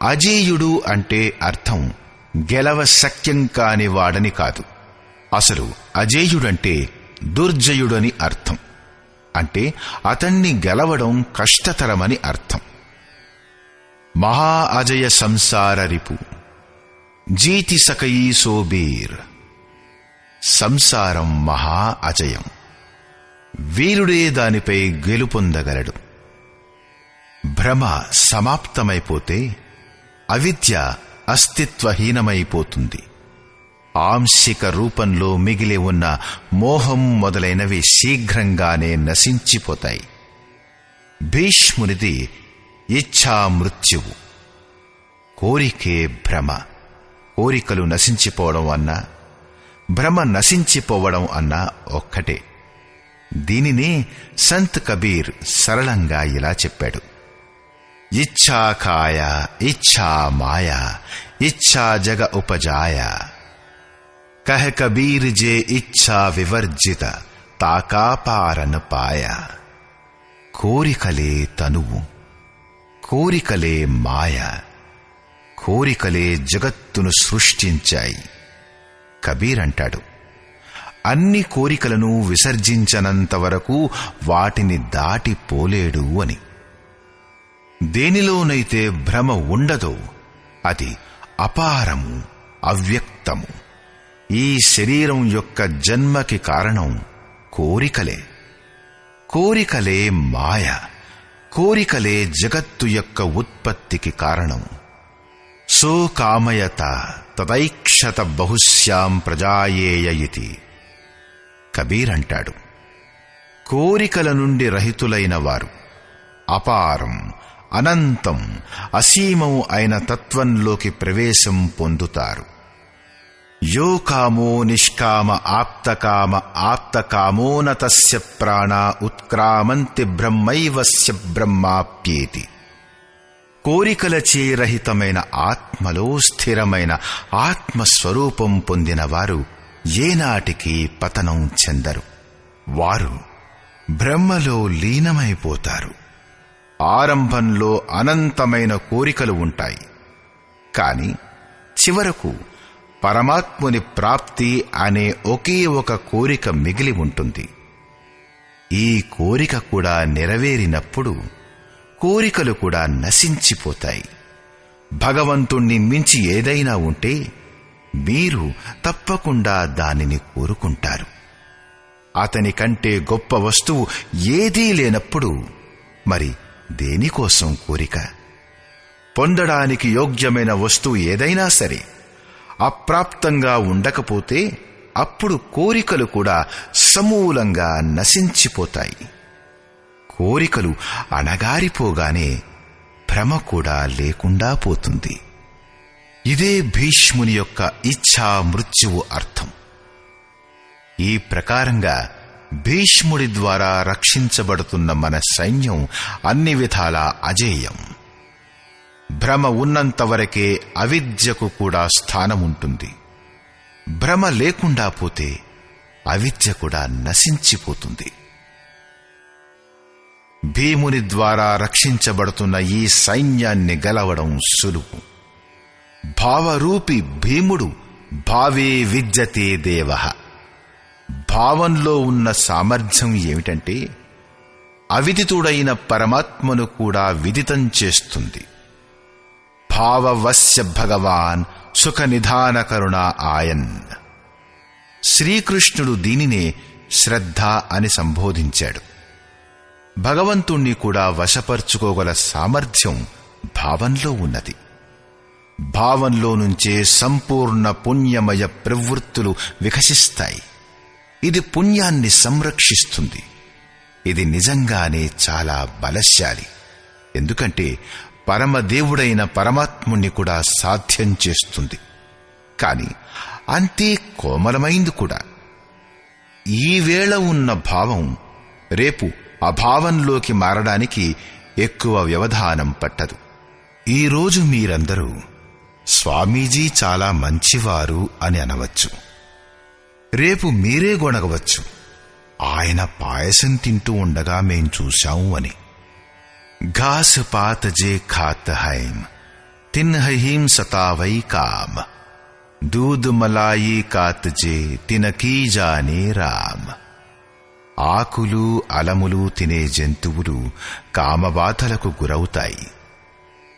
అజేయుడు అంటే అర్థం గెలవ శక్యం కాని వాడని కాదు. అసలు అజేయుడంటే దుర్జయుడని అర్థం, అంటే అతన్ని గెలవడం కష్టతరమని అర్థం. మహా అజయ సంసార రిపు జీతి సకయీ సోబీర్. సంసారం మహా అజయం, వీరుడే దానిపై గెలుపొందగలడు. భ్రమ సమాప్తమైపోతే అవిద్య అస్తిత్వహీనమైపోతుంది. ఆంశిక రూపంలో మిగిలి ఉన్న మోహం మొదలైనవి శీఘ్రంగానే నశించిపోతాయి. భీష్మునిది ఇచ్ఛా మృత్యువు. కోరికే భ్రమ. కోరికలు నశించిపోవడం అన్నా భ్రమ నశించిపోవడం అన్నా ఒక్కటే. దీనినే సంత్ కబీర్ సరళంగా ఇలా చెప్పాడు: ఇచ్ఛా కాయ ఇచ్ఛా మాయ ఇచ్ఛా జగ ఉపజాయ కహ కబీర్ జే ఇచ్ఛా వివర్జిత తాకాపారన పాయ. కోరికలే తనువు, కోరికలే మాయ, కోరికలే జగత్తును సృష్టించాయి. కబీర్ అంటాడు, అన్ని కోరికలను విసర్జించనంత వరకు వాటిని దాటిపోలేడు అని. దేనిలోనైతే భ్రమ ఉండదో అది అపారము, అవ్యక్తము. ఈ శరీరం యొక్క జన్మకి కారణం కోరికలే. కోరికలే మాయ. కోరికలే జగత్తు యొక్క ఉత్పత్తికి కారణం. సో కామయత తదైక్షత బహుశ్యాం ప్రజాయేయ ఇతి. కబీర్ అంటాడు, కోరికల నుండి రహితులైన వారు అపారం, అనంతం, అసీమం అయిన తత్వంలోకి ప్రవేశం పొందుతారు. యో కామో నిష్కామ ఆప్తకామ ఆప్తకామోన తస్య ప్రాణా ఉత్క్రామంతి బ్రహ్మైవస్య బ్రహ్మాప్యేతి. కోరికలచే రహితమైన ఆత్మలో స్థిరమైన ఆత్మస్వరూపం పొందిన వారు ఏనాటికి పతనం చెందరు. వారు బ్రహ్మలో లీనమైపోతారు. ఆరంభంలో అనంతమైన కోరికలు ఉంటాయి, కాని చివరకు పరమాత్ముని ప్రాప్తి అనే ఒకే ఒక కోరిక మిగిలి ఉంటుంది. ఈ కోరిక కూడా నెరవేరినప్పుడు కోరికలు కూడా నశించిపోతాయి. భగవంతుణ్ణి మించి ఏదైనా ఉంటే మీరు తప్పకుండా దానిని కోరుకుంటారు. అతని కంటే గొప్ప వస్తువు ఏదీ లేనప్పుడు మరి దేనికోసం కోరిక? పొందడానికి యోగ్యమైన వస్తువు ఏదైనా సరే అప్రాప్తంగా ఉండకపోతే అప్పుడు కోరికలు కూడా సమూలంగా నశించిపోతాయి. కోరికలు అణగారిపోగానే భ్రమ కూడా లేకుండా పోతుంది. ఇదే భీష్ముని యొక్క ఇచ్ఛా మృత్యువు అర్థం. ఈ ప్రకారంగా భీష్ముడి ద్వారా రక్షించబడుతున్న మన సైన్యం అన్ని విధాలా అజేయం. భ్రమ ఉన్నంతవరకే అవిద్యకు కూడా స్థానముంటుంది. భ్రమ లేకుండా పోతే అవిద్య కూడా నశించిపోతుంది. భీముని ద్వారా రక్షించబడుతున్న ఈ సైన్యాన్ని గెలవడం సులువు. భావరూపి భీముడు భావే విద్యతే దేవః. భావంలో ఉన్న సామర్థ్యం ఏమిటంటే అవిదితుడైన పరమాత్మను కూడా విదితం చేస్తుంది. భావవస్య భగవాన్ సుఖ నిధాన కరుణ ఆయన్. శ్రీకృష్ణుడు దీనినే శ్రద్ధ అని సంబోధించాడు. భగవంతుణ్ణి కూడా వశపర్చుకోగల సామర్థ్యం భావంలో ఉన్నది. భావంలో నుంచే సంపూర్ణ పుణ్యమయ ప్రవృత్తులు వికసిస్తాయి. ఇది పుణ్యాన్ని సంరక్షిస్తుంది. ఇది నిజంగానే చాలా బలశాలి. ఎందుకంటే పరమదేవుడైన పరమాత్ముణ్ణి కూడా సాధ్యం చేస్తుంది. కాని అంతే కోమలమైంది కూడా. ఈవేళ ఉన్న భావం రేపు అభావంలోకి మారడానికి ఎక్కువ వ్యవధానం పట్టదు. ఈరోజు మీరందరూ స్వామీజీ చాలా మంచివారు అని అనవచ్చు. రేపు మీరే గొణగవచ్చు, ఆయన పాయసం తింటూ ఉండగా మేం చూశాము అని. घास पात जे खात हैम तिन्हहीम सतावई काम दूध मलाई कात जे तिनकी जाने राम. ఆకులు అలములు తినే జంతువులు కామబాధలకు గురవుతాయి.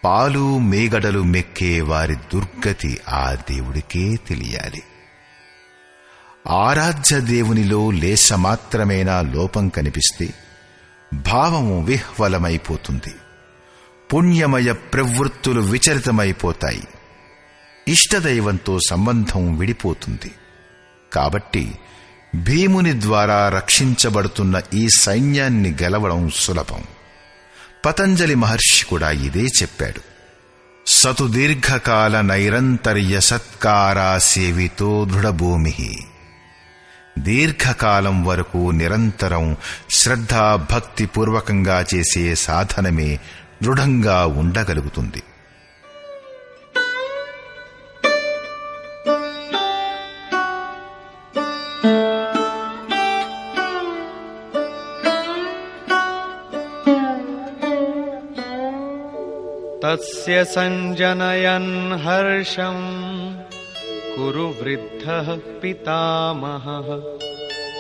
పాలు మేగడలు మెక్కే వారి దుర్గతి ఆ దేవుడికే తెలియాలి. ఆరాధ్య దేవునిలో లేశమాత్రమేనా లోపం కనిపిస్తే భావము విహ్వలమైపోతుంది. పుణ్యమయ ప్రవృత్తులు విచలితమైపోతాయి. ఇష్టదైవంతో సంబంధం విడిపోతుంది. కాబట్టి భీముని ద్వారా రక్షించబడుతున్న ఈ సైన్యాన్ని గెలవడం సులభం. పతంజలి మహర్షి కూడా ఇదే చెప్పాడు. సతు దీర్ఘకాల నైరంతర్య సత్కారా సేవితో దృఢభూమి. దీర్ఘకాలం వరకు నిరంతరం శ్రద్ధాభక్తిపూర్వకంగా చేసే సాధనమే దృఢంగా ఉండగలుగుతుంది. తస్య సంజనయన్ హర్షం కురు వృద్ధః పితామహః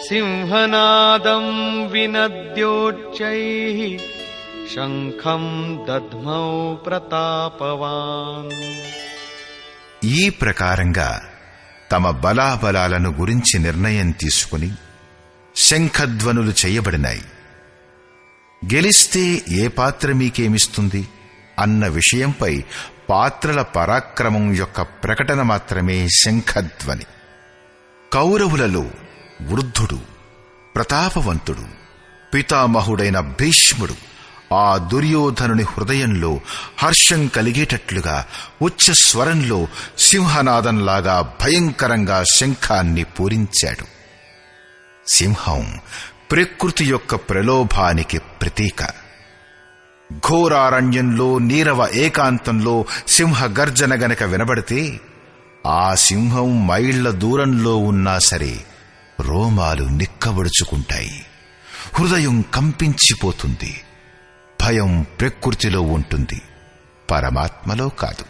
సింహనాదం వినద్యోచ్చైః శంఖం దద్మౌ ప్రతాపవాన్. ఈ ప్రకారంగా తమ బలాబలాలను గురించి నిర్ణయం తీసుకుని శంఖధ్వనులు చేయబడినాయి. గెలిస్తే ఏ పాత్ర మీకేమిస్తుంది అన్న విషయంపై పాత్రల పరాక్రమం యొక్క ప్రకటన మాత్రమే శంఖధ్వని. కౌరవులలో వృద్ధుడు, ప్రతాపవంతుడు, పితామహుడైన భీష్ముడు ఆ దుర్యోధనుని హృదయంలో హర్షం కలిగేటట్లుగా ఉచ్చ స్వరంలో సింహనాదంలాగా భయంకరంగా శంఖాన్ని పూరించాడు. సింహం ప్రకృతి యొక్క ప్రలోభానికి ప్రతీక. ఘోరారణ్యంలో నీరవ ఏకాంతంలో సింహ గర్జన గనక వినబడితే ఆ సింహం మైళ్ల దూరంలో ఉన్నా సరే రోమాలు నిక్కబడుచుకుంటాయి, హృదయం కంపించిపోతుంది. భయం ప్రకృతిలో ఉంటుంది, పరమాత్మలో కాదు.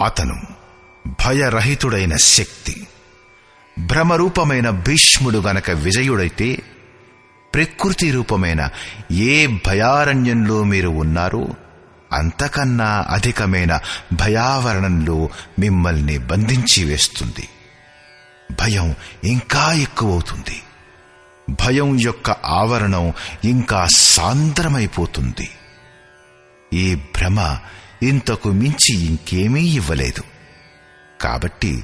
అతను భయరహితుడైన శక్తి. భ్రమరూపమైన భీష్ముడు గనక విజయుడైతే ప్రకృతి రూపమైన ఏ భయారణ్యంలో మీరు ఉన్నారో అంతకన్నా అధికమైన భయావరణంలో మిమ్మల్ని బంధించి వేస్తుంది. భయం ఇంకా ఎక్కువవుతుంది. భయం యొక్క ఆవరణం ఇంకా సాంద్రమైపోతుంది. ఈ భ్రమ ఇంతకు మించి ఇంకేమీ ఇవ్వలేదు. కాబట్టి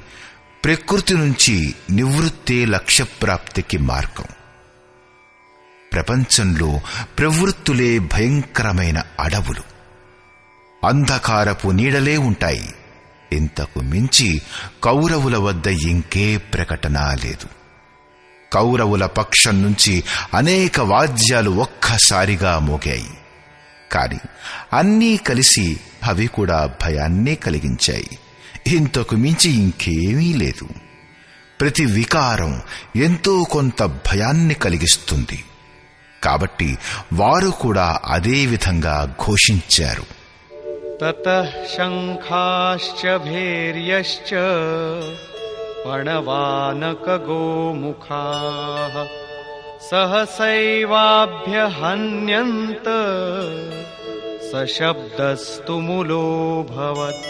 ప్రకృతి నుంచి నివృత్తే లక్ష్యప్రాప్తికి మార్గం. ప్రపంచంలో ప్రవృత్తులే భయంకరమైన అడవులు, అంధకారపు నీడలే ఉంటాయి. ఇంతకు మించి కౌరవుల వద్ద ఇంకే ప్రకటన లేదు. కౌరవుల పక్షం నుంచి అనేక వాద్యాలు ఒక్కసారిగా మోగాయి. కాని అన్నీ కలిసి అవి కూడా భయాన్నే కలిగించాయి. ఇంతకు మించి ఇంకేమీ లేదు. ప్రతి వికారం ఎంతో కొంత భయాన్ని కలిగిస్తుంది. కాబట్టి వారు కూడా అదే విధంగా ఘోషించారు. తతః శంఖాశ్చ భేర్యశ్చ పణవానకగోముఖాః సహసైవాభ్యహన్యంత సశబ్దస్తు ములోభవత్.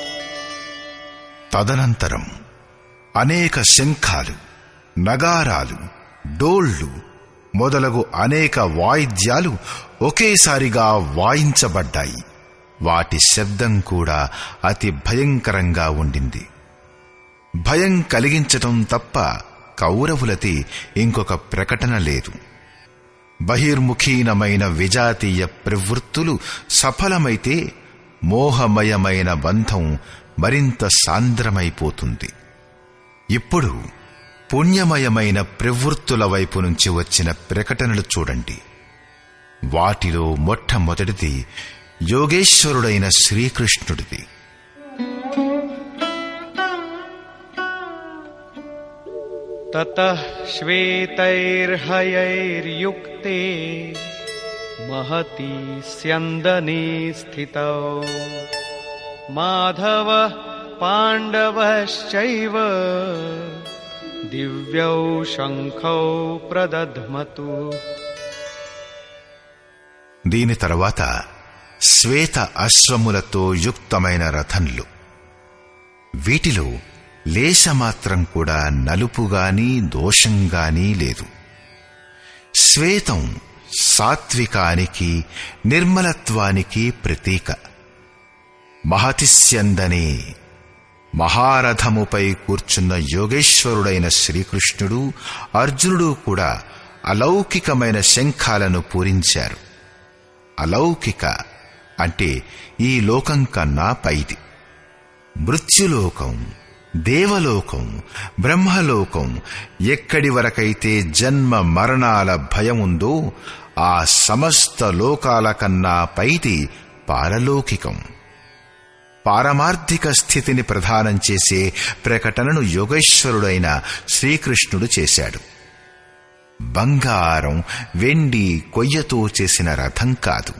తదనంతరం అనేక శంఖాలు, నగారాలు, డోళ్లు మొదలగు అనేక వాయిద్యాలు ఒకేసారిగా వాయించబడ్డాయి. వాటి శబ్దం కూడా అతి భయంకరంగా ఉండింది. భయం కలిగించటం తప్ప కౌరవులది ఇంకొక ప్రకటన లేదు. బహిర్ముఖీనమైన విజాతీయ ప్రవృత్తులు సఫలమైతే మోహమయమైన బంధం మరింత సాంద్రమైపోతుంది. ఇప్పుడు పుణ్యమయమైన ప్రవృత్తుల వైపు నుంచి వచ్చిన ప్రకటనలు చూడండి. వాటిలో మొట్టమొదటిది యోగేశ్వరుడైన శ్రీకృష్ణుడిది. తతః శ్వేతైర్హయైర్యుక్తే మహతి స్యందనే స్థితౌ మాధవః పాండవశ్చైవ దివ్యౌ శంఖౌ ప్రదధ్మతు. దీని తరువాత శ్వేత అశ్వములతో యుక్తమైన రథంలు. వీటిలో లేశమాత్రం కూడా నలుపుగాని దోషంగానీ లేదు. శ్వేతం సాత్వికానికి, నిర్మలత్వానికి ప్రతీక. మహతిస్యందనే మహారథముపై కూర్చున్న యోగేశ్వరుడైన శ్రీకృష్ణుడు, అర్జునుడు కూడా అలౌకికమైన శంఖాలను పూరించారు. అలౌకిక అంటే ఈ లోకం కన్నా పైది. మృత్యులోకం, దేవలోకం, బ్రహ్మలోకం ఎక్కడి వరకైతే జన్మ మరణాల భయముందో ఆ సమస్త లోకాల కన్నా పైది పారలౌకికం. పారమార్థిక స్థితిని ప్రదానం చేసే ప్రకటనను యోగేశ్వరుడైన శ్రీకృష్ణుడు చేశాడు. బంగారం, వెండి, కొయ్యతో చేసిన రథం కాదు.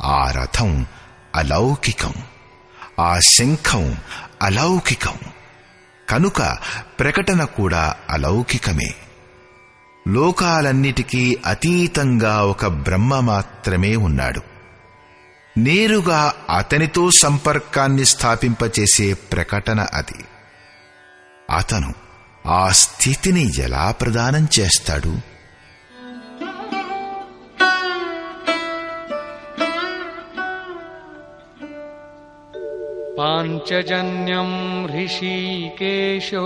ఆ రథం అలౌకికం, ఆ శంఖం అలౌకికం. కనుక ప్రకటన కూడా అలౌకికమే. లోకాలన్నిటికీ అతీతంగా ఒక బ్రహ్మ మాత్రమే ఉన్నాడు. నేరుగా అతనితో సంపర్కాన్ని స్థాపింపచేసే ప్రకటన అది. అతను ఆ స్థితిని ఎలా ప్రదానం చేస్తాడు? పాంచజన్యం హృషీకేశో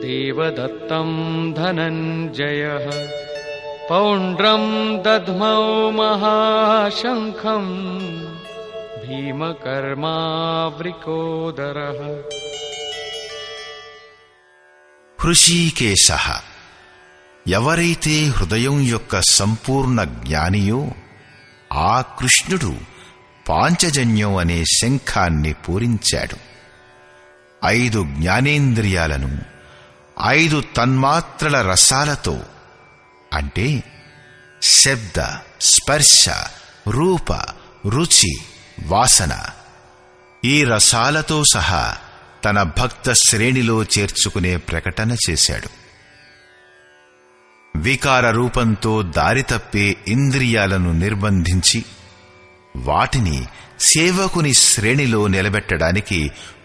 దేవదత్తం ధనంజయః పౌండ్రం దధ్మౌ మహాశంఖం భీమకర్మావృకోదరః. హృషీకేశః ఎవరైతే హృదయం యొక్క సంపూర్ణ జ్ఞానియో ఆ కృష్ణుడు పాంచజన్యం అనే శంఖాన్ని పూరించాడు. 5 జ్ఞానేంద్రియాలను 5 తన్మాత్రల రసాలతో, అంటే శబ్ద, స్పర్శ, రూప, రుచి, వాసన, ఈ రసాలతో సహా తన భక్త శ్రేణిలో చేర్చుకునే ప్రకటన చేశాడు. వికార రూపంతో దారి తప్పే ఇంద్రియాలను నిర్బంధించి వాటిని సేవకుని శ్రేణిలో నిలబెట్టడానికి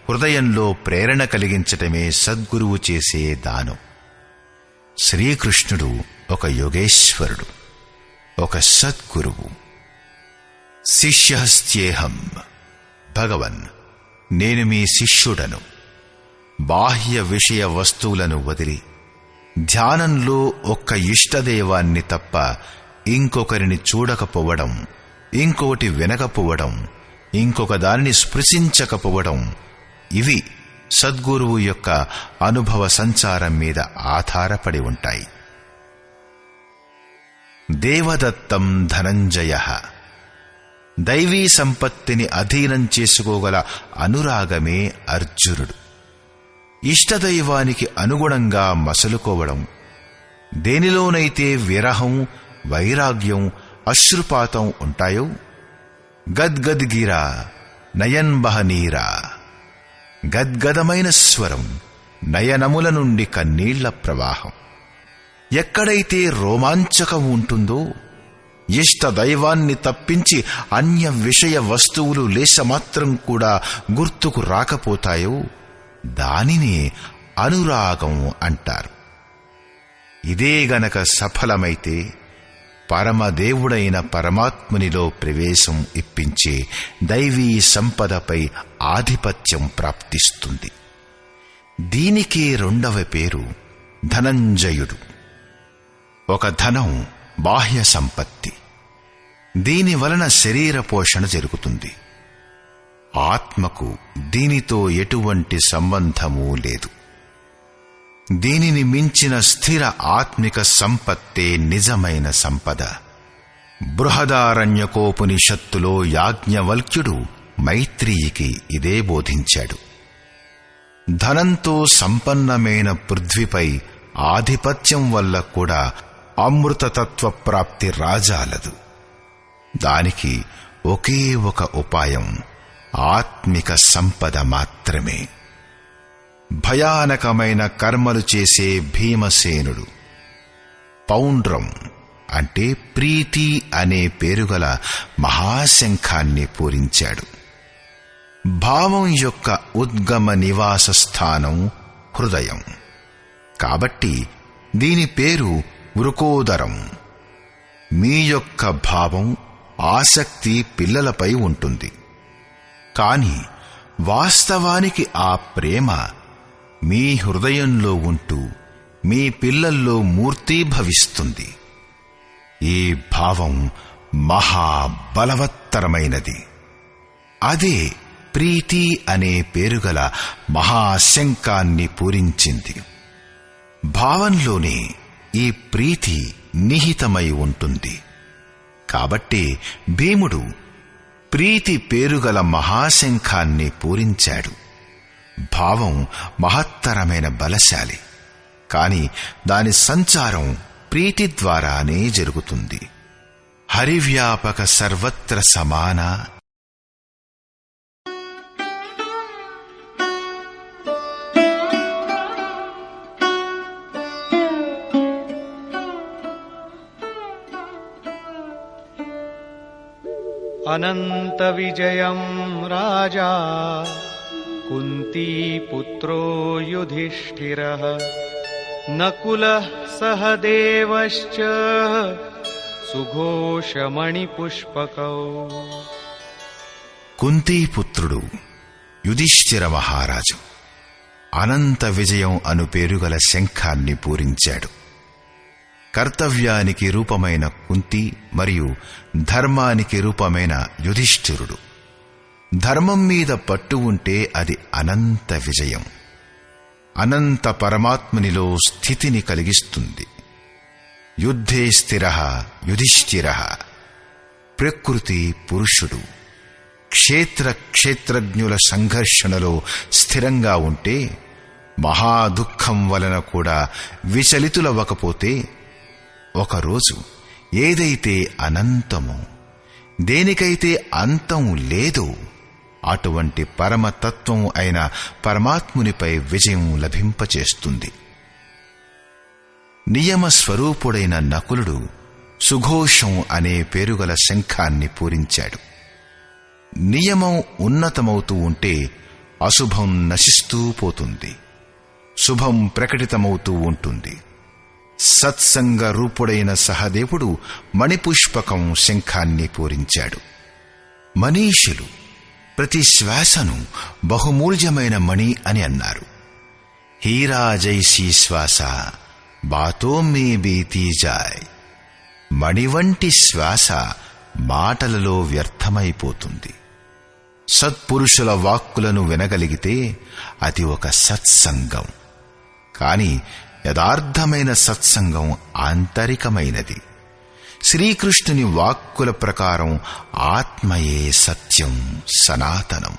హృదయంలో ప్రేరణ కలిగించటమే సద్గురువు చేసే దానం. శ్రీకృష్ణుడు ఒక యోగేశ్వరుడు, ఒక సద్గురువు. శిష్యస్త్యేహం భగవన్, నేను మీ శిష్యుడను. బాహ్య విషయ వస్తువులను వదిలి ధ్యానంలో ఒక్క ఇష్టదైవాన్ని తప్ప ఇంకొకరిని చూడకపోవడం, ఇంకొకటి వినకపోవడం, ఇంకొక దానిని స్పృశించకపోవడం, ఇవి సద్గురువు యొక్క అనుభవ సంచారం మీద ఆధారపడి ఉంటాయి. దేవదత్తం ధనంజయః దైవీ సంపత్తిని అధీనం చేసుకోగల అనురాగమే అర్జునుడు. ఇష్టదైవానికి అనుగుణంగా మసలుకోవడం, దేనిలోనైతే విరహం, వైరాగ్యం, అశ్రుపాతం ఉంటాయో, గద్గద్గిరా నయన్బహనీరా, గద్గదమైన స్వరం, నయనముల నుండి కన్నీళ్ల ప్రవాహం. ఎక్కడైతే రోమాంచకం ఉంటుందో, ఇష్టదైవాన్ని తప్పించి అన్య విషయ వస్తువులు లేశమాత్రం కూడా గుర్తుకు రాకపోతాయో దానినే అనురాగం అంటారు. ఇదే గనక సఫలమైతే పరమదేవుడైన పరమాత్మునిలో ప్రవేశం ఇప్పించే దైవీ సంపదపై ఆధిపత్యం ప్రాప్తిస్తుంది. దీనికే 2వ పేరు ధనంజయుడు. ఒక ధనం బాహ్య సంపత్తి. దీని వలన శరీర పోషణ జరుగుతుంది. ఆత్మకు దీనితో ఎటువంటి సంబంధమూ లేదు. దీనిని మించిన స్థిర ఆత్మిక సంపత్తే నిజమైన సంపద. బృహదారణ్యకోపనిషత్తులో యాజ్ఞవల్క్యుడు మైత్రీయికి ఇదే బోధించాడు. ధనంతో సంపన్నమైన పృథ్వీపై ఆధిపత్యం వల్ల కూడా అమృతతత్వ ప్రాప్తి రాజాలదు. దానికి ఒకే ఒక ఉపాయం, ఆత్మిక సంపద మాత్రమే. భయానకమైన కర్మలు చేసే భీమసేనుడు పౌండ్రం అంటే ప్రీతి అనే పేరుగల మహాశంఖాన్ని పూరించాడు. భావం యొక్క ఉద్గమ నివాస స్థానం హృదయం. కాబట్టి దీని పేరు వృకోదరం. మీ యొక్క భావం, ఆసక్తి పిల్లలపై ఉంటుంది. కాని వాస్తవానికి ఆ ప్రేమ మీ హృదయంలో ఉంటూ మీ పిల్లల్లో మూర్తీభవిస్తుంది. ఈ భావం మహాబలవత్తరమైనది. అదే ప్రీతి అనే పేరుగల మహాశంఖాన్ని పూరించింది. భావంలోనే ఈ ప్రీతి నిహితమై ఉంటుంది. కాబట్టి భీముడు ప్రీతి పేరుగల మహాశంఖాన్ని పూరించాడు. భావం మహత్తరమైన బలశాలి. కాని దాని సంచారం ప్రీతి ద్వారానే జరుగుతుంది. హరివ్యాపక సర్వత్ర సమాన. अनन्तविजयं राजा कुन्तीपुत्रो युधिष्ठिरः नकुलः सहदेवश्च सुघोषमणिपुष्पकौ. కుంతీపుత్రుడు యుధిష్ఠిర మహారాజు అనంత విజయం అను పేరుగల శంఖాన్ని పూరించాడు. కర్తవ్యానికి రూపమైన కుంతి మరియు ధర్మానికి రూపమైన యుధిష్ఠిరుడు. ధర్మం మీద పట్టు ఉంటే అది అనంత విజయం, అనంత పరమాత్మునిలో స్థితిని కలిగిస్తుంది. యుద్ధే స్థిరః యుధిష్ఠిరః. ప్రకృతి పురుషుడు క్షేత్రజ్ఞుల సంఘర్షణలో స్థిరంగా ఉంటే, మహాదుఃఖం వలన కూడా విచలితులవ్వకపోతే, ఒకరోజు ఏదైతే అనంతమో, దేనికైతే అంతం లేదో అటువంటి పరమతత్వం అయిన పరమాత్మునిపై విజయం లభింపచేస్తుంది. నియమస్వరూపుడైన నకులుడు సుఘోషం అనే పేరుగల శంఖాన్ని పూరించాడు. నియమం ఉన్నతమవుతూ ఉంటే అశుభం నశిస్తూ పోతుంది, శుభం ప్రకటితమవుతూ ఉంటుంది. సత్సంగ రూపుడైన సహదేవుడు మణిపుష్పకం శంఖాన్ని పూరించాడు. మనీషులు ప్రతి శ్వాసను బహుమూల్యమైన మణి అని అన్నారు. హీరా జైసీ శ్వాస బాతో మే బీతీ జాయ్. మణి వంటి శ్వాస మాటలలో వ్యర్థమైపోతుంది. సత్పురుషుల వాక్కులను వినగలిగితే అది ఒక సత్సంగం. కాని యథార్థమైన సత్సంగం ఆంతరికమైనది. శ్రీకృష్ణుని వాక్కుల ప్రకారం ఆత్మయే సత్యం, సనాతనం.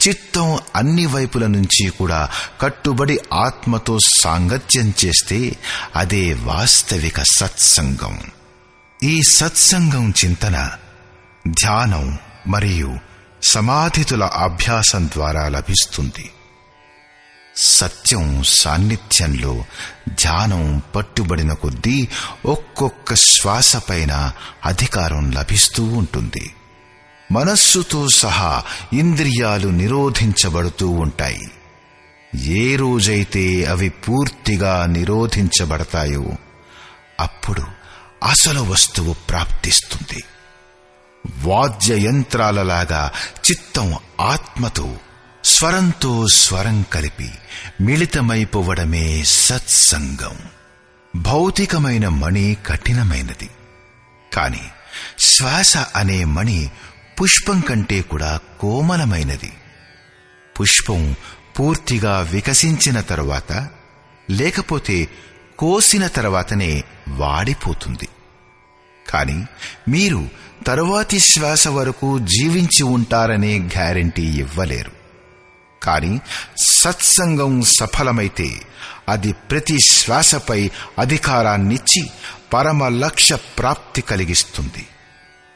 చిత్తం అన్ని వైపుల నుంచి కూడా కట్టుబడి ఆత్మతో సాంగత్యం చేస్తే అదే వాస్తవిక సత్సంగం. ఈ సత్సంగం చింతన, ధ్యానం మరియు సమాధితుల అభ్యాసం ద్వారా లభిస్తుంది. సత్యం సాన్నిధ్యంలో ధ్యానం పట్టుబడిన కొద్దీ ఒక్కొక్క శ్వాసపైన అధికారం లభిస్తూ ఉంటుంది. మనస్సుతో సహా ఇంద్రియాలు నిరోధించబడుతూ ఉంటాయి. ఏ రోజైతే అవి పూర్తిగా నిరోధించబడతాయో అప్పుడు అసలు వస్తువు ప్రాప్తిస్తుంది. వాద్యయంత్రాలలాగా చిత్తం ఆత్మతో, స్వరంతో స్వరం కలిపి మిళితమైపోవడమే సత్సంగం. భౌతికమైన మణి కఠినమైనది, కాని శ్వాస అనే మణి పుష్పం కంటే కూడా కోమలమైనది. పుష్పం పూర్తిగా వికసించిన తరువాత, లేకపోతే కోసిన తర్వాతనే వాడిపోతుంది. కాని మీరు తరువాతి శ్వాస వరకు జీవించి ఉంటారనే గ్యారెంటీ ఇవ్వలేరు. కాని సత్సంగం సఫలమైతే అది ప్రతి శ్వాసపై అధికారాన్నిచ్చి పరమ లక్ష్య ప్రాప్తి కలిగిస్తుంది.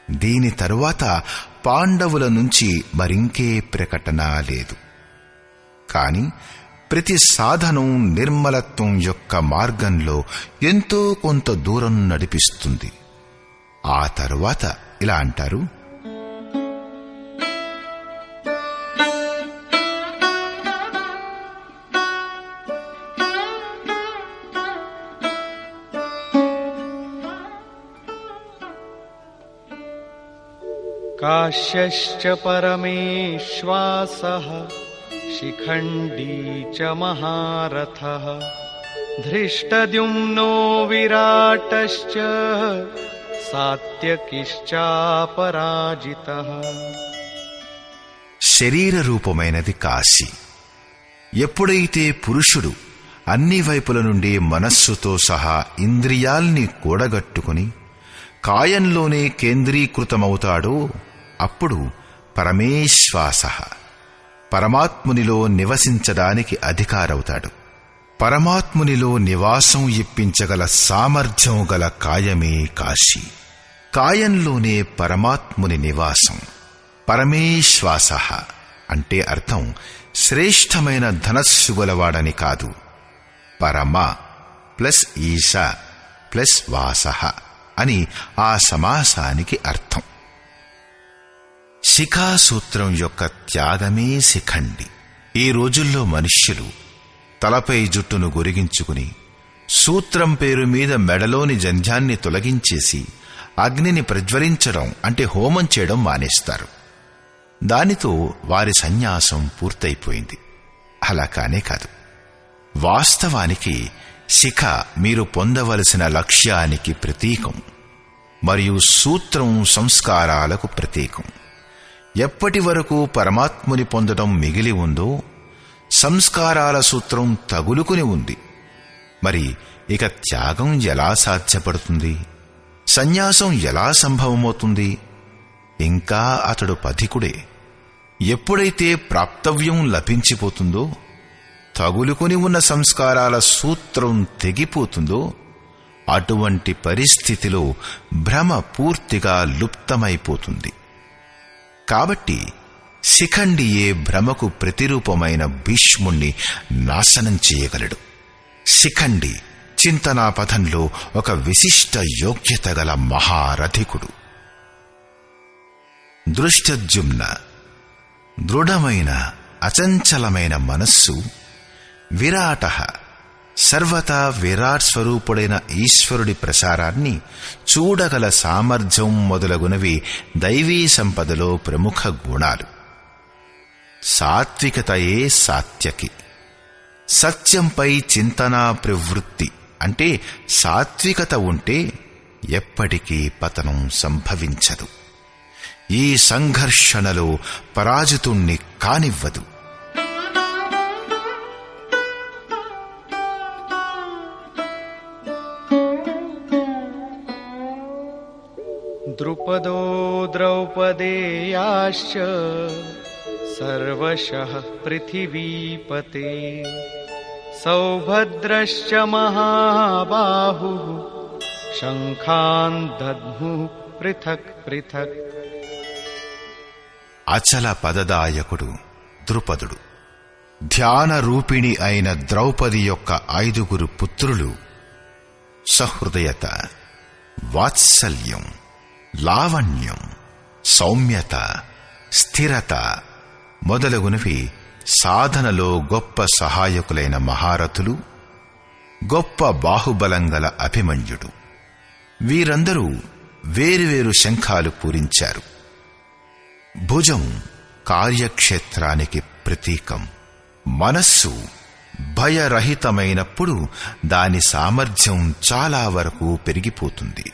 దీని తరువాత పాండవుల నుంచి మరింకే ప్రకటన లేదు. కాని ప్రతి సాధనం నిర్మలత్వం యొక్క మార్గంలో ఎంతో కొంత దూరం నడిపిస్తుంది. ఆ తరువాత ఇలా అంటారు: काश्यश्च परमेश्वासः शिखण्डी च महारथः धृष्टद्युम्नो विराटश्च सात्यकिश्चापराजितः. శరీర రూపమైనది కాశీ. ఎప్పుడైతే పురుషుడు అన్ని వైపుల నుండి మనస్సుతో సహా ఇంద్రియాల్ని కూడగట్టుకుని కాయంలోనే కేంద్రీకృతమవుతాడో అప్పుడు పరమేశ్వాస, పరమాత్మునిలో నివసించడానికి అధికారవుతాడు. పరమాత్మునిలో నివాసం ఇప్పించగల సామర్థ్యం గల కాయమే కాశీ. కాయంలోనే పరమాత్ముని నివాసం. పరమేశ్వాస అంటే అర్థం శ్రేష్టమైన ధనస్సు గలవాడని కాదు. పరమ ప్లస్ ఈశ ప్లస్ వాస అని ఆ సమాసానికి అర్థం. శిఖాసూత్రం యొక్క త్యాగమే శిఖండి. ఈ రోజుల్లో మనుష్యులు తలపై జుట్టును గొరిగించుకుని సూత్రం పేరు మీద మెడలోని జంధ్యాన్ని తొలగించేసి అగ్నిని ప్రజ్వలించడం అంటే హోమం చేయడం మానేస్తారు. దానితో వారి సన్యాసం పూర్తయిపోయింది. అలా కానే కాదు. వాస్తవానికి శిఖ మీరు పొందవలసిన లక్ష్యానికి ప్రతీకం మరియు సూత్రం సంస్కారాలకు ప్రతీకం. ఎప్పటి వరకు పరమాత్ముని పొందడం మిగిలి ఉందో సంస్కారాల సూత్రం తగులుకుని ఉంది. మరి ఇక త్యాగం ఎలా సాధ్యపడుతుంది? సన్యాసం ఎలా సంభవమవుతుంది? ఇంకా అతడు పథికుడే. ఎప్పుడైతే ప్రాప్తవ్యం లభించిపోతుందో, తగులుకొని ఉన్న సంస్కారాల సూత్రం తెగిపోతుందో, అటువంటి పరిస్థితిలో భ్రమ పూర్తిగా లుప్తమైపోతుంది. కాబట్టి శిఖండియే భ్రమకు ప్రతిరూపమైన భీష్ముణ్ణి నాశనం చేయగలడు. శిఖండి చింతనా పథంలో ఒక విశిష్ట యోగ్యత గల మహారథికుడు. దృష్టద్యుమ్న దృఢమైన అచంచలమైన మనస్సు, విరాట సర్వతా విరాట్ స్వరూపుడైన ఈశ్వరుడి ప్రసారాన్ని చూడగల సామర్థ్యం మొదలగునవి దైవీ సంపదలో ప్రముఖ గుణాలు. సాత్వికతయే సాత్యకి. సత్యంపై చింతనా ప్రవృత్తి అంటే సాత్వికత ఉంటే ఎప్పటికీ పతనం సంభవించదు. ఈ సంఘర్షణలో పరాజితుణ్ణి కానివ్వదు. ద్రుపదో ద్రౌపదేయాశ్చ సర్వశః పృథివీపతే సౌభద్రశ్చ మహాబాహుః శంఖాన్ దద్ముః పృథక్ పృథక్. అచల పదదాయకుడు ద్రుపదుడు, ధ్యాన రూపిణి అయిన ద్రౌపది యొక్క 5 పుత్రులు సహృదయత, వాత్సల్యం, లావణ్యం, సౌమ్యత, స్థిరత మొదలగునవి సాధనలో గొప్ప సహాయకులైన మహారథులు, గొప్ప బాహుబలంగల అభిమన్యుడు. వీరందరూ వేరువేరు శంఖాలు పూరించారు. భుజం కార్యక్షేత్రానికి ప్రతీకం. మనస్సు భయరహితమైనప్పుడు దాని సామర్థ్యం చాలా వరకు పెరిగిపోతుంది.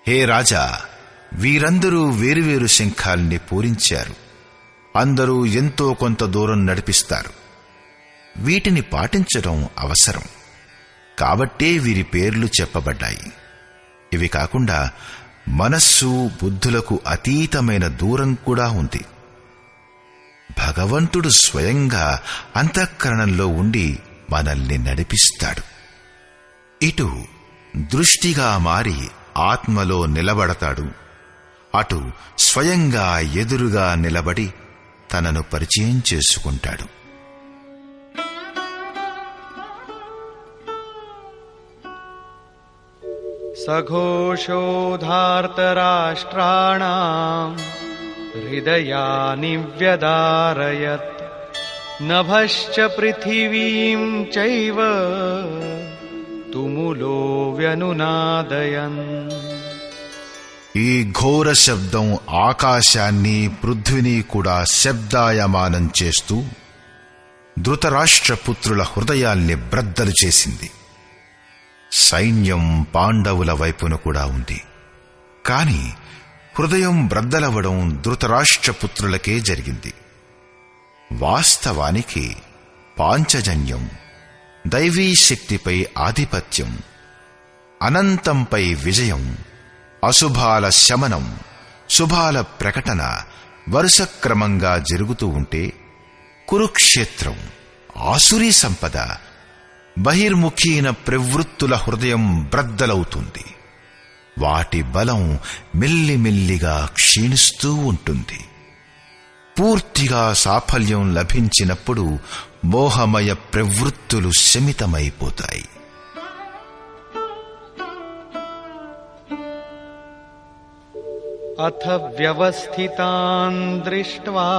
హే రాజా, వీరందరూ వేరువేరు శంఖాల్ని పూరించారు. అందరూ ఎంతో కొంత దూరం నడిపిస్తారు. వీటిని పాటించడం అవసరం. కాబట్టే వీరి పేర్లు చెప్పబడ్డాయి. ఇవి కాకుండా మనస్సు బుద్ధులకు అతీతమైన దూరం కూడా ఉంది. భగవంతుడు స్వయంగా అంతఃకరణంలో ఉండి మనల్ని నడిపిస్తాడు. ఇటు దృష్టిగా మారి ఆత్మలో నిలబడతాడు, అటు స్వయంగా ఎదురుగా నిలబడి తనను పరిచయం చేసుకుంటాడు. సఘోషోధార్తరాష్ట్రాణాం హృదయాని వ్యదారయత్ నభశ్చ పృథివీం చైవ తుములో వ్యనునాదయన్. ఈ ఘోర శబ్దం ఆకాశాన్ని పృథ్వీని కూడా శబ్దాయమానం చేస్తూ ధృతరాష్ట్రపుత్రుల హృదయాల్ని బ్రద్దలు చేసింది. సైన్యం పాండవుల వైపున కూడా ఉంది. కాని హృదయం బ్రద్దలవడం ధృతరాష్ట్రపుత్రులకే జరిగింది. వాస్తవానికి పాంచజన్యం, దైవీ శక్తిపై ఆధిపత్యం, అనంతంపై విజయం, అశుభాల శమనం, శుభాల ప్రకటన వరుసక్రమంగా జరుగుతూ ఉంటే కురుక్షేత్రం, ఆసురీ సంపద, బహిర్ముఖీన ప్రవృత్తుల హృదయం బ్రద్దలవుతుంది. వాటి బలం మెల్లిమెల్లిగా క్షీణిస్తూ ఉంటుంది. పూర్తిగా సాఫల్యం లభించినప్పుడు మోహమయ ప్రవృత్తులు శమితమైపోతాయి. అథ వ్యవస్థితాన్ దృష్ట్వా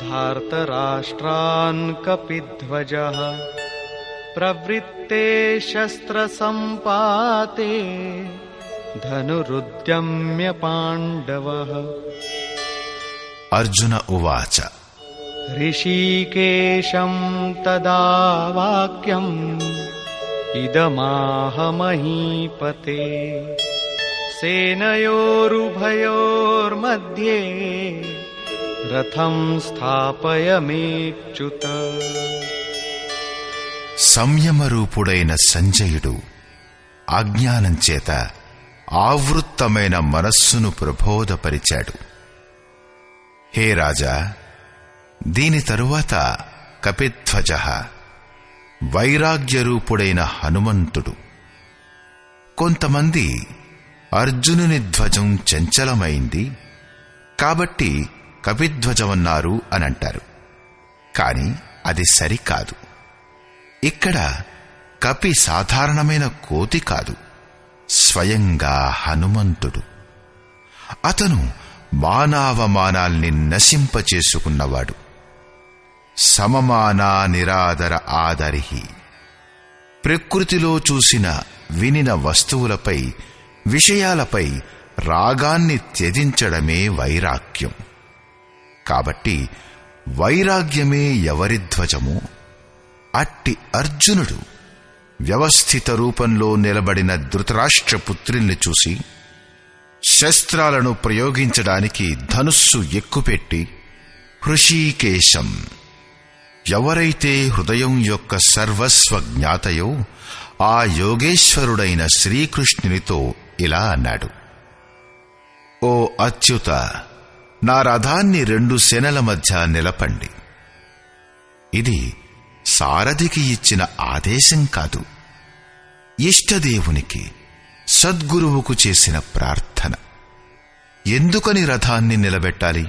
ధార్తరాష్ట్రాన్ కపిధ్వజః ప్రవృత్తే శస్త్రసంపాతే ధనురుద్యమ్య పాండవః. అర్జున ఉవాచ ఋషికేశం తదా వాక్యం ఇదమాహ మహీపతే సేనయోరుభయోర్మధ్యే రథం స్థాపయమేచ్యుత. సంయమరూపుడైన సంజయుడు అజ్ఞానం చేత ఆవృత్తమైన మనస్సును ప్రబోధపరిచాడు. హే రాజా, దీని తరువాత కపిధ్వజ, వైరాగ్యరూపుడైన హనుమంతుడు, కొంతమంది అర్జునుని ధ్వజం చంచలమైంది కాబట్టి కపిధ్వజమన్నారు అనంటారు. కాని అది సరికాదు. ఇక్కడ కపి సాధారణమైన కోతి కాదు, స్వయంగా హనుమంతుడు. అతను మానావమానాల్ని నశింపచేసుకున్నవాడు. సమమానా నిరాదర ఆదరిహి. ప్రకృతిలో చూసిన వినిన వస్తువులపై, విషయాలపై రాగాన్ని త్యజించడమే వైరాగ్యం. కాబట్టి వైరాగ్యమే ఎవరి ధ్వజమో అట్టి అర్జునుడు వ్యవస్థిత రూపంలో నిలబడిన ధృతరాష్ట్రపుత్రుల్ని చూసి శస్త్రాలను ప్రయోగించడానికి ధనుస్సు ఎక్కుపెట్టి, హృషీకేశం, ఎవరైతే హృదయం యొక్క సర్వస్వ జ్ఞాతయో ఆ యోగేశ్వరుడైన శ్రీకృష్ణునితో ఇలా అన్నాడు: ఓ అచ్యుత, నా రథాన్ని 2 సేనల మధ్య నిలపండి. ఇది సారథికి ఇచ్చిన ఆదేశం కాదు, ఇష్టదేవునికి, సద్గురువుకు చేసిన ప్రార్థన. ఎందుకని రథాన్ని నిలబెట్టాలి?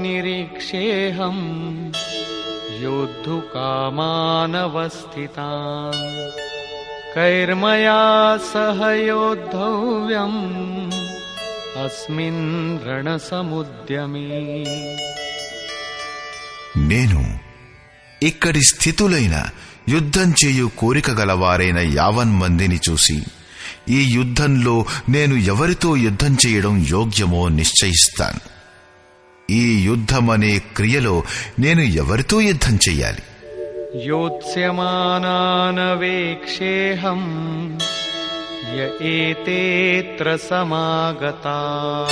యావదేతాన్నిరీక్షేహం యోద్ధుకామానవస్థితాన్ కైర్మయా సహ యోద్ధవ్యం అస్మిన్ రణసముద్యమే. నేను ఇక్కడి స్థితులైన యుద్ధం చేయు కోరిక గలవారైన 50 మందిని చూసి, ఈ యుద్ధంలో నేను ఎవరితో యుద్ధం చేయడం యోగ్యమో నిశ్చయిస్తాను. ఈ యుద్ధమనే క్రియలో నేను ఎవరితో యుద్ధం చెయ్యాలి? యోత్స్యమానానవేక్షేహం య ఏతేత్ర సమాగతాః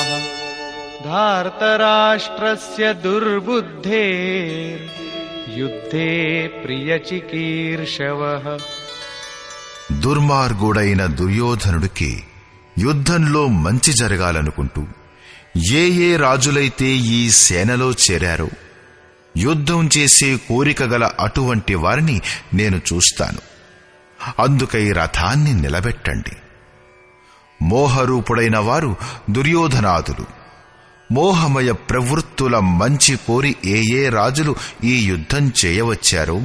ధార్తరాష్ట్రస్య దుర్బుద్ధేర్ యుద్ధే ప్రియచికీర్షవః. దుర్మార్గుడైన దుర్యోధనుడికి యుద్ధంలో మంచి జరగాలనుకుంటూ ఏ రాజులైతే ఈ సేనలో చేరారో యుద్ధం చేసే కోరిక గల అటువంటి వారిని నేను చూస్తాను. అందుకై రథాన్ని నిలబెట్టండి. మోహరూపుడైన వారు దుర్యోధనాదులు. మోహమయ ప్రవృత్తుల మంచి కోరి ఏ రాజులు ఈ యుద్ధం చేయవచ్చారో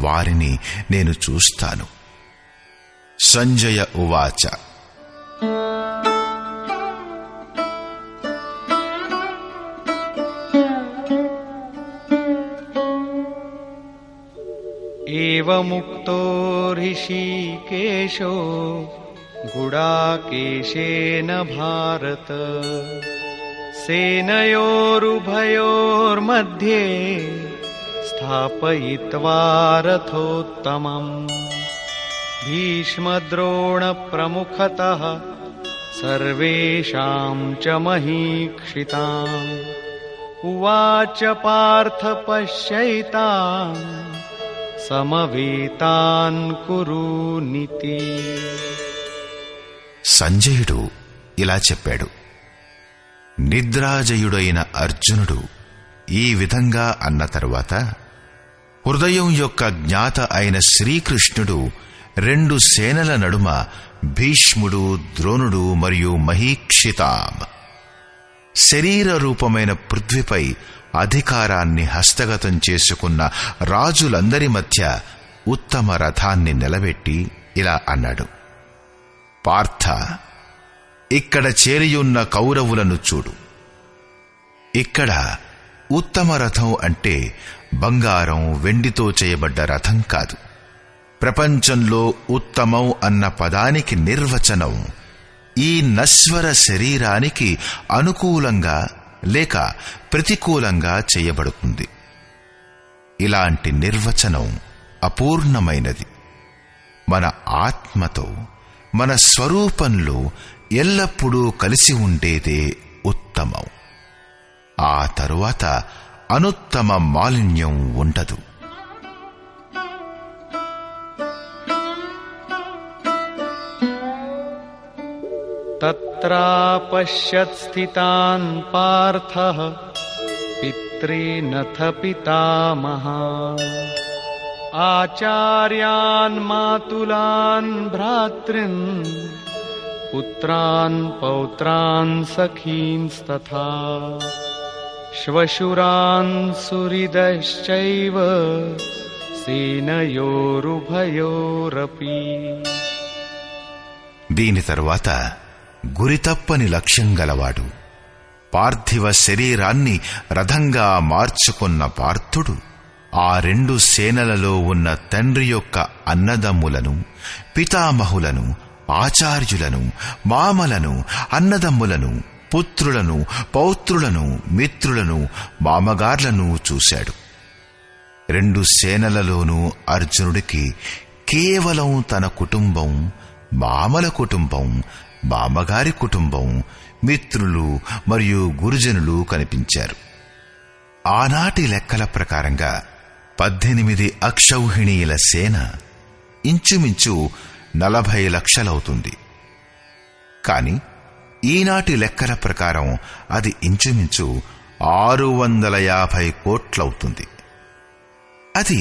వారిని నేను చూస్తాను. సంజయ ఉవాచ ఏవముక్తో ఋషికేశో గుడాకేశేన భారత సేనయోరుభయోర్మధ్యే స్థాపయిత్వా రథోత్తమం భీష్మద్రోణ ప్రముఖతః సర్వేషాం చ మహీక్షితాం ఉవాచ పార్థ పశ్యైతాన్ సమవేతాన్ కురూనితి. సంజయుడు ఇలా చెప్పాడు. నిద్రాజయుడైన అర్జునుడు ఈ విధంగా అన్న తరువాత హృదయం యొక్క జ్ఞాత అయిన శ్రీకృష్ణుడు 2 సేనల నడుమ భీష్ముడు, ద్రోణుడు మరియు మహీక్షితాం శరీర రూపమైన పృథ్వీపై అధికారాన్ని హస్తగతం చేసుకున్న రాజులందరి మధ్య ఉత్తమ రథాన్ని నిలబెట్టి ఇలా అన్నాడు: పార్థ, ఇక్కడ చేరియున్న కౌరవులను చూడు. ఇక్కడ ఉత్తమ రథం అంటే బంగారం, వెండితో చేయబడ్డ రథం కాదు. ప్రపంచంలో ఉత్తమం అన్న పదానికి నిర్వచనం ఈ నశ్వర శరీరానికి అనుకూలంగా లేక ప్రతికూలంగా చేయబడుతుంది. ఇలాంటి నిర్వచనం అపూర్ణమైనది. మన ఆత్మతో, మన స్వరూపంలో ఎల్లప్పుడూ కలిసి ఉండేదే ఉత్తమం. ఆ తరువాత అనుత్తమ మాలిన్యం ఉండదు. తత్రాపశ్యత్ స్థితాన్ పార్థః పితॄనథ పితామహాన్ ఆచార్యాన్ మాతులాన్ భ్రాతృన్ పుత్రాన్ పౌత్రాన్ సఖీంస్తథా శ్వశురాన్ సుహృదశ్చైవ సేనయోరుభయోరపి. దీని తరువాత గురితప్పని లక్ష్యం గలవాడు, పార్థివ శరీరాన్ని రథంగా మార్చుకున్న పార్థుడు ఆ రెండు సేనలలో ఉన్న తండ్రి యొక్క అన్నదమ్ములను, పితామహులను, ఆచార్యులను, మామలను, అన్నదమ్ములను, పుత్రులను, పౌత్రులను, మిత్రులను, మామగార్లను చూశాడు. రెండు సేనలలోనూ అర్జునుడికి కేవలం తన కుటుంబం, మామల కుటుంబం, మామగారి కుటుంబం, మిత్రులు మరియు గురుజనులు కనిపించారు. ఆనాటి లెక్కల ప్రకారంగా 18 అక్షౌహిణీల సేన ఇంచుమించు 40 లక్షలవుతుంది. కాని ఈనాటి లెక్కల ప్రకారం అది ఇంచుమించు 650 కోట్లవుతుంది. అది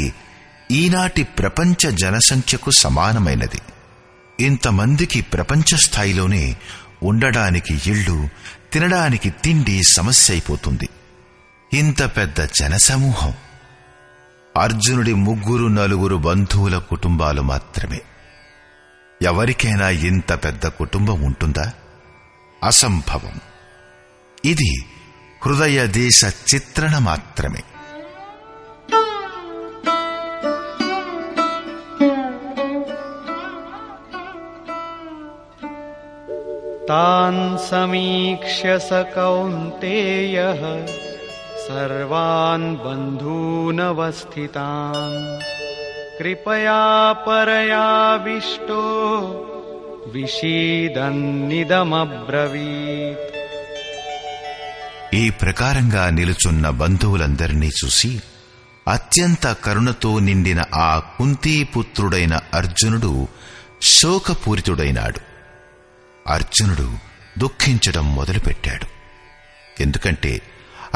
ఈనాటి ప్రపంచ జనసంఖ్యకు సమానమైనది. ఇంతమందికి ప్రపంచ స్థాయిలోనే ఉండడానికి ఇళ్ళు, తినడానికి తిండి సమస్య అయిపోతుంది. ఇంత పెద్ద జనసమూహం అర్జునుడి 3-4 బంధువుల కుటుంబాలు మాత్రమే. ఎవరికైనా ఇంత పెద్ద కుటుంబం ఉంటుందా? అసంభవం. ఇది హృదయ దేశ చిత్రణ మాత్రమే. తాన్ సమీక్ష్య స కౌంతేయః సర్వాన్ బంధూనవస్థితాన్ కృపయా పరయావిష్టో విషీదన్నిదమబ్రవీత్. ఈ ప్రకారంగా నిలుచున్న బంధువులందరినీ చూసి అత్యంత కరుణతో నిండిన ఆ కుంతీపుత్రుడైన అర్జునుడు శోకపూరితుడైనాడు. అర్జునుడు దుఃఖించడం మొదలుపెట్టాడు. ఎందుకంటే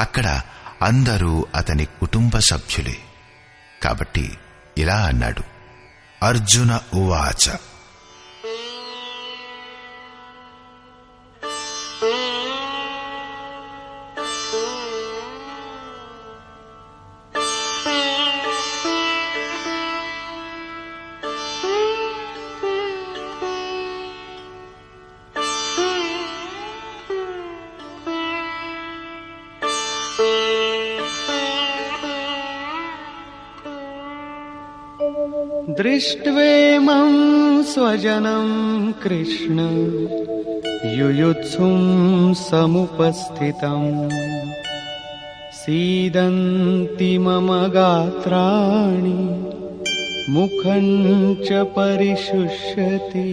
అక్కడ అందరూ అతని కుటుంబ సభ్యులే. కాబట్టి ఇలా అన్నాడు: అర్జున ఉవాచ దృష్ట్వేమం స్వజనం కృష్ణ యుయుత్సుం సముపస్థితం సీదంతి మమ గాత్రాణి ముఖం చ పరిశుష్యతి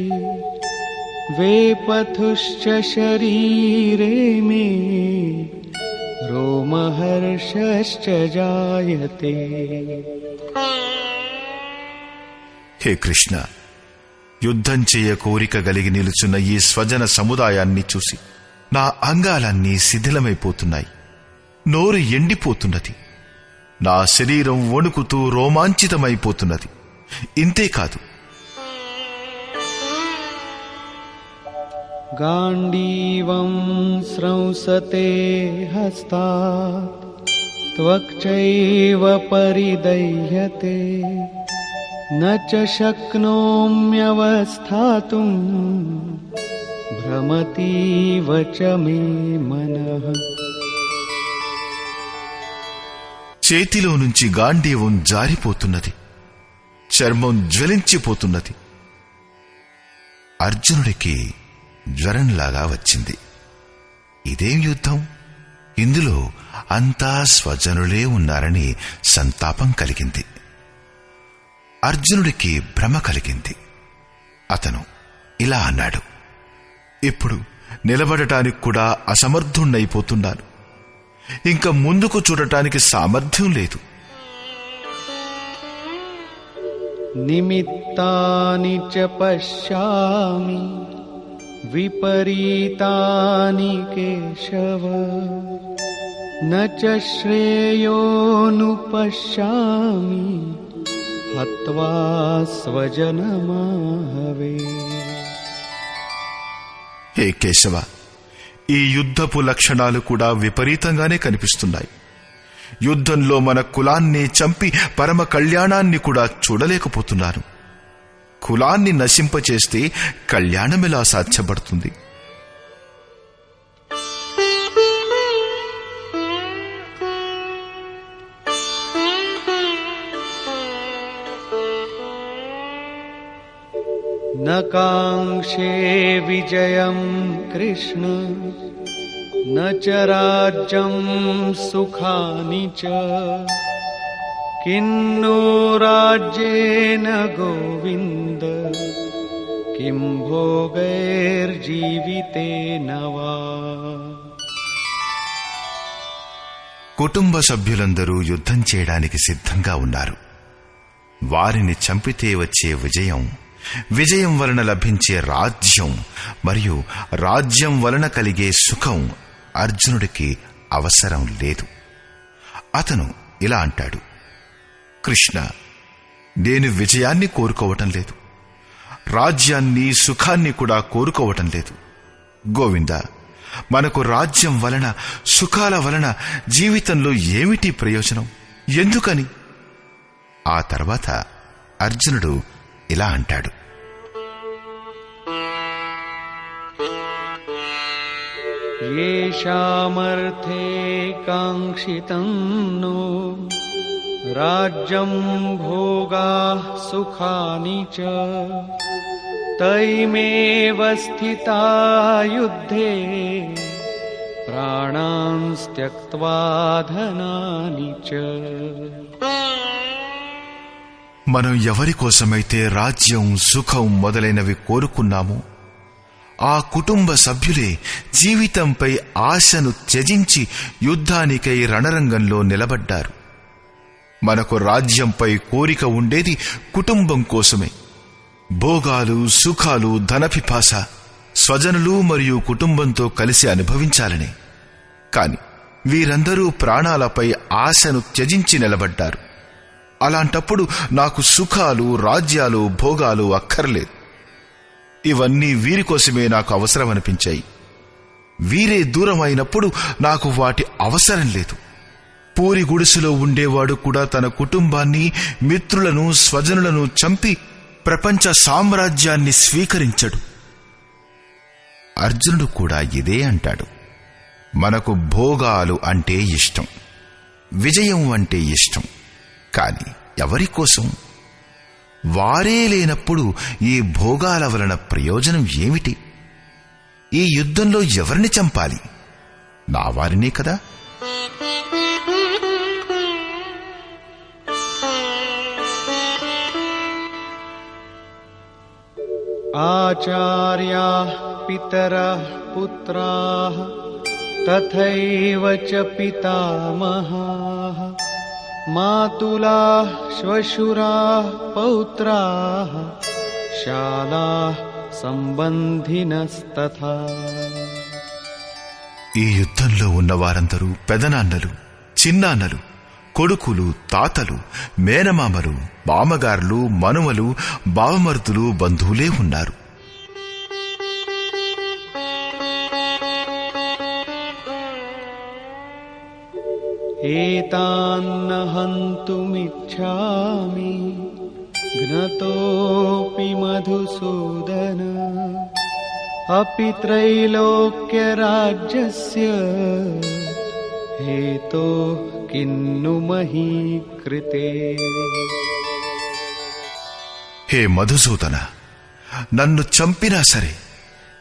వేపథుశ్చ శరీరే మే రోమహర్షశ్చ జాయతే. హే కృష్ణ, యుద్ధం చేయ కోరిక కలిగి నిలుచున్న ఈ స్వజన సముదాయాన్ని చూసి నా అంగాలన్నీ శిథిలమైపోతున్నాయి. నోరు ఎండిపోతున్నది. నా శరీరం వణుకుతూ రోమాంచితమైపోతున్నది. ఇంతేకాదు, गाण्डीवं स्रंसते हस्तात् त्वक्चैव परिदह्यते न च शक्नोम्यवस्थातुं भ्रमतीव च मे मनः. చేతిలో నుంచి గాంధీవం జారిపోతున్నది, చర్మం జ్వలించిపోతున్నది. అర్జునుడికి జ్వరంలాగా వచ్చింది. ఇదేం యుద్ధం? ఇందులో అంతా స్వజనులే ఉన్నారని సంతాపం కలిగింది. అర్జునుడికి భ్రమ కలిగింది. అతను ఇలా అన్నాడు, ఇప్పుడు నిలబడటానికి కూడా అసమర్థుణ్ణైపోతున్నాను. ఇంకా ముందుకు చూడటానికి సామర్థ్యం లేదు. నిమిత్తాని చ పశ్యామి విపరీతాని కేశవ న చ శ్రేయోను పశ్యామి హత్వా స్వజనమాహవే. హే కేశవ, ఈ యుద్ధపు లక్షణాలు కూడా విపరీతంగానే కనిపిస్తున్నాయి. యుద్ధంలో మన కులాన్ని చంపి పరమ కళ్యాణాన్ని కూడా చూడలేకపోతున్నాను. కులాన్ని నశింపచేస్తే కళ్యాణమెలా సాధ్యపడుతుంది? న కాంక్షే విజయం కృష్ణ న చ రాజ్యం సుఖాని చ కిన్నో రాజ్యేన గోవింద కిం భోగైర్జీవితేన వా. కుటుంబ సభ్యులందరూ యుద్ధం చేయడానికి సిద్ధంగా ఉన్నారు. వారిని చంపితే వచ్చే విజయం వలన లభించే రాజ్యం మరియు రాజ్యం వలన కలిగే సుఖం అర్జునుడికి అవసరం లేదు. అతను ఇలా అంటాడు, కృష్ణ, నేను విజయాన్ని కోరుకోవటం లేదు, రాజ్యాన్ని సుఖాన్ని కూడా కోరుకోవటం లేదు. గోవింద, మనకు రాజ్యం వలన సుఖాల వలన జీవితంలో ఏమిటి ప్రయోజనం? ఎందుకని? ఆ తర్వాత అర్జునుడు ఇలా అంటాడు, యేషామర్థే కాంక్షితం నో రాజ్యం భోగాః సుఖాని చ తైమేవ స్థితా యుద్ధే ప్రాణాన్ త్యక్త్వా ధనాని చ. మనం ఎవరి కోసమైతే రాజ్యం సుఖం మొదలైనవి కోరుకున్నామో ఆ కుటుంబ సభ్యులే జీవితంపై ఆశను త్యజించి యుద్ధానికై రణరంగంలో నిలబడ్డారు. మనకు రాజ్యంపై కోరిక ఉండేది కుటుంబం కోసమే. భోగాలు, సుఖాలు, ధనపిపాస స్వజనులు మరియు కుటుంబంతో కలిసి అనుభవించాలనే. కాని వీరందరూ ప్రాణాలపై ఆశను త్యజించి నిలబడ్డారు. అలాంటప్పుడు నాకు సుఖాలు, రాజ్యాలు, భోగాలు అక్కర్లేదు. ఇవన్నీ వీరి కోసమే నాకు అవసరమనిపించాయి. వీరే దూరం అయినప్పుడు నాకు వాటి అవసరం లేదు. పూరి గుడిసెలో ఉండేవాడు కూడా తన కుటుంబాన్ని, మిత్రులను, స్వజనులను చంపి ప్రపంచ సామ్రాజ్యాన్ని స్వీకరించడు. అర్జునుడు కూడా ఇదే అంటాడు. మనకు భోగాలు అంటే ఇష్టం, విజయం అంటే ఇష్టం. కాని ఎవరి కోసం? వారే లేనప్పుడు ఈ భోగాల వలన ప్రయోజనం ఏమిటి? ఈ యుద్ధంలో ఎవరిని చంపాలి? నా వారినే కదా. ఆచార్యాః పితరః పుత్రాః తథైవ చ పితామహాః మాతులాః శ్వశురాః పౌత్రాః శాలాః సంబంధినస్తథా. ఈ యుద్ధంలో ఉన్న వారందరూ పెదనాన్నలు, చిన్నాన్నలు, కొడుకులు, తాతలు, మేనమామలు, మామగారులు, మనుమలు, బావమరుదులు, బంధువులే ఉన్నారు. एतान्न हन्तुमिच्छामि घ्नतोऽपि मधुसूदन अपि त्रैलोक्यराज्यस्य हेतोः किन्नु मही कृते. హే మధుసూదన, నన్ను చంపినా సరే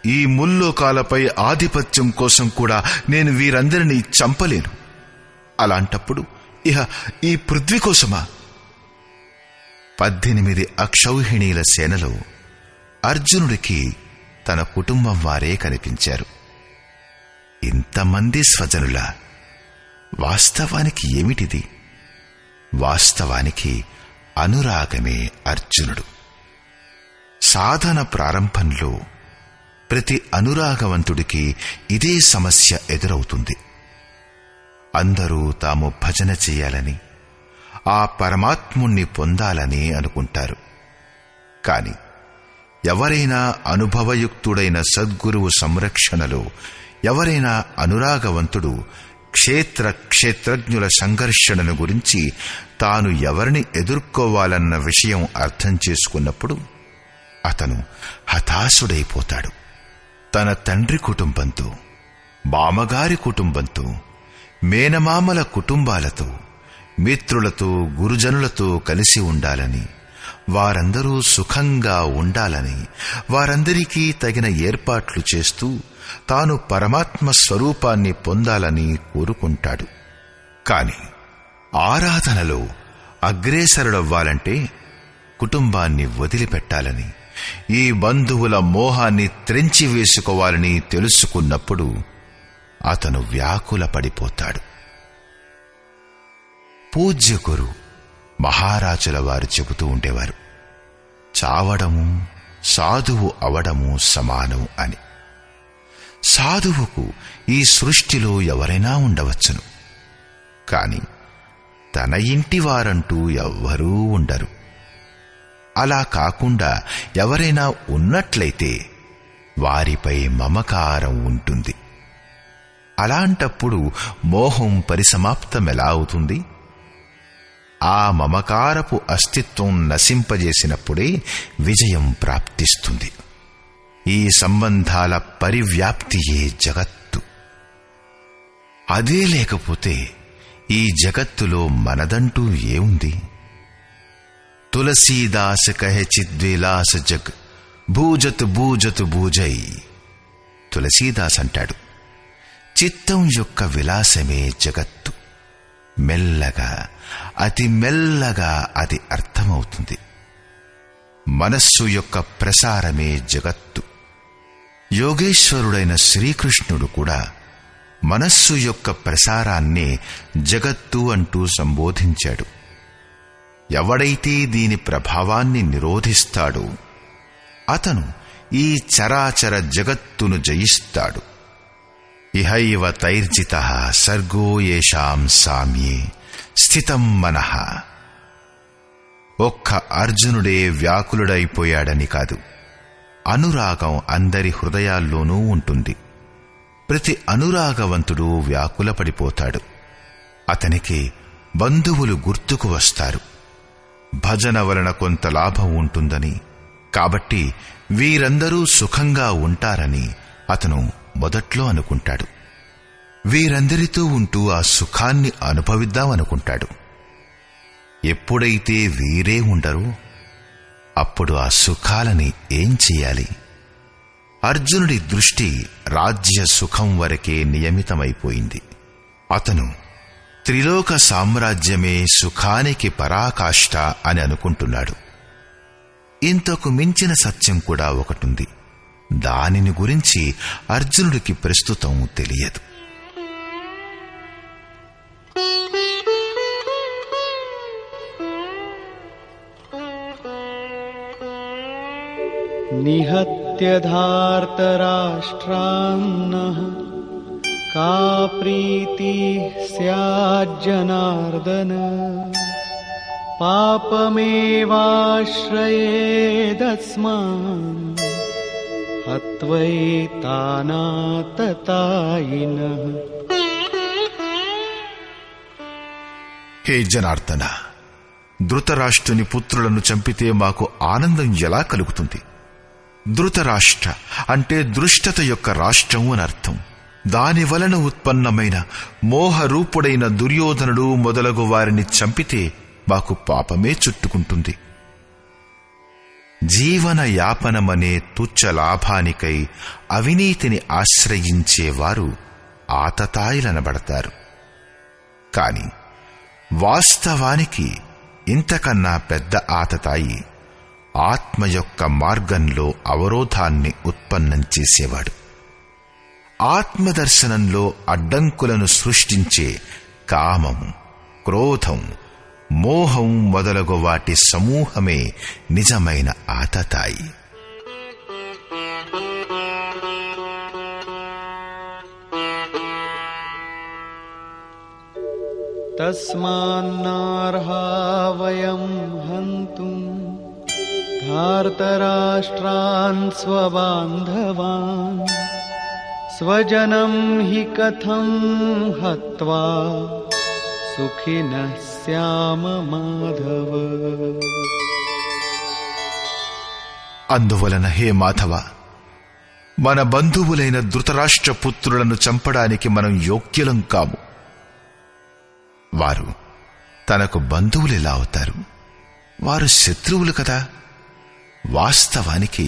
ఈ ముల్లోకాలపై ఆధిపత్యం కోసం కూడా నేను వీరందరినీ చంపలేను. అలాంటప్పుడు ఇహ ఈ పృథ్వీ కోసమా? 18 అక్షౌహిణీల సేనలో అర్జునుడికి తన కుటుంబం వారే కనిపించారు. ఇంతమంది స్వజనుల వాస్తవానికి ఏమిటిది? వాస్తవానికి అనురాగమే అర్జునుడు. సాధన ప్రారంభంలో ప్రతి అనురాగవంతుడికి ఇదే సమస్య ఎదురవుతుంది. అందరూ తాము భజన చేయాలని, ఆ పరమాత్ముణ్ణి పొందాలని అనుకుంటారు. కాని ఎవరైనా అనుభవయుక్తుడైన సద్గురువు సంరక్షణలో ఎవరైనా అనురాగవంతుడు క్షేత్రజ్ఞుల సంఘర్షణను గురించి తాను ఎవరిని ఎదుర్కోవాలన్న విషయం అర్థం చేసుకున్నప్పుడు అతను హతాశుడైపోతాడు. తన తండ్రి కుటుంబంతో, బామ్మగారి కుటుంబంతో, మేనమామల కుటుంబాలతో, మిత్రులతో, గురుజనులతో కలిసి ఉండాలని, వారందరూ సుఖంగా ఉండాలని, వారందరికీ తగిన ఏర్పాట్లు చేస్తూ తాను పరమాత్మ స్వరూపాన్ని పొందాలని కోరుకుంటాడు. కాని ఆరాధనలో అగ్రేసరుడవ్వాలంటే కుటుంబాన్ని వదిలిపెట్టాలని, ఈ బంధువుల మోహాన్ని త్రెంచివేసుకోవాలని తెలుసుకున్నప్పుడు అతను వ్యాకుల పడిపోతాడు. పూజ్య గురు మహారాజుల వారు చెబుతూ ఉండేవారు, చావడము సాధువు అవడము సమానం అని. సాధువుకు ఈ సృష్టిలో ఎవరైనా ఉండవచ్చును, కాని తన ఇంటి వారంటూ ఎవ్వరూ ఉండరు. అలా కాకుండా ఎవరైనా ఉన్నట్లయితే వారిపై మమకారం ఉంటుంది. అలాంటప్పుడు మోహం పరిసమాప్తమెలా అవుతుంది? ఆ మమకారపు అస్తిత్వం నశింపజేసినప్పుడే విజయం ప్రాప్తిస్తుంది. ఈ సంబంధాల పరివ్యాప్తియే జగత్తు. అదే లేకపోతే ఈ జగత్తులో మనదంటూ ఏముంది? తులసీదాస్ కహె చిద్విలాస జగ్ భూజత్ భూజత్ భూజై. తులసీదాస్ అంటాడు, చిత్తం యొక్క విలాసమే జగత్తు. మెల్లగా, అతి మెల్లగా అది అర్థమవుతుంది. మనస్సు యొక్క ప్రసారమే జగత్తు. యోగేశ్వరుడైన శ్రీకృష్ణుడు కూడా మనస్సు యొక్క ప్రసారాన్నే జగత్తు అంటూ సంబోధించాడు. ఎవడైతే దీని ప్రభావాన్ని నిరోధిస్తాడో అతను ఈ చరాచర జగత్తును జయిస్తాడు. ఇహైవ తైర్జితః సర్గో యేషాం సామ్యే స్థితం మనః. ఒక్క అర్జునుడే వ్యాకులుడైపోయాడని కాదు, అనురాగం అందరి హృదయాల్లోనూ ఉంటుంది. ప్రతి అనురాగవంతుడు వ్యాకులపడిపోతాడు. అతనికి బంధువులు గుర్తుకు వస్తారు. భజన వలన కొంత లాభం ఉంటుందని, కాబట్టి వీరందరూ సుఖంగా ఉంటారని అతను మొదట్లో అనుకుంటాడు. వీరందరితో ఉంటూ ఆ సుఖాన్ని అనుభవిద్దామనుకుంటాడు. ఎప్పుడైతే వీరే ఉండరో అప్పుడు ఆ సుఖాలని ఏం చెయ్యాలి? అర్జునుడి దృష్టి రాజ్య సుఖం వరకే నియమితమైపోయింది. అతను త్రిలోక సామ్రాజ్యమే సుఖానికి పరాకాష్ఠ అని అనుకుంటున్నాడు. ఇంతకు మించిన సత్యం కూడా ఒకటుంది. దానిని గురించి అర్జునుడికి ప్రస్తుతం తెలియదు. నిహత్య ధార్తరాష్ట్రాన్నః కా ప్రీతి స్యాజ్జనార్దన పాపమేవాశ్రయేదస్మాన్ హత్వైతానాతతాయినః. హే జనార్దన, ధృతరాష్ట్రుని పుత్రులను చంపితే మాకు ఆనందం ఎలా కలుగుతుంది? ధృతరాష్ట్ర అంటే దృష్టత యొక్క రాష్ట్రం అని అర్థం. దాని వలన ఉత్పన్నమైన మోహరూపుడైన దుర్యోధనుడు మొదలగు వారిని చంపితే మాకు పాపమే చుట్టుకుంటుంది. జీవన యాపనమనే తుచ్చ లాభానికై అవినీతిని ఆశ్రయించేవారు ఆతతాయిలనబడతారు. కాని వాస్తవానికి ఇంతకన్నా పెద్ద ఆతతాయి ఆత్మ యొక్క మార్గంలో అవరోధాన్ని ఉత్పన్నం చేసేవాడు. ఆత్మదర్శనంలో అడ్డంకులను సృష్టించే కామం, క్రోధం, మోహం మొదలగు వాటి సమూహమే నిజమైన ఆతతాయి. తస్మాన్నార్హా వయం హంతుం ధార్తరాష్ట్రాన్ స్వబాంధవాన్ స్వజనం హి కథం హత్వా సుఖినః స్యామ మాధవ. అందువలన హే మాధవ, మన బంధువులైన ధృతరాష్ట్ర పుత్రులను చంపడానికి మనం యోగ్యులం కాము. వారు తనకు బంధువులెలా అవుతారు? వారు శత్రువులు కదా. వాస్తవానికి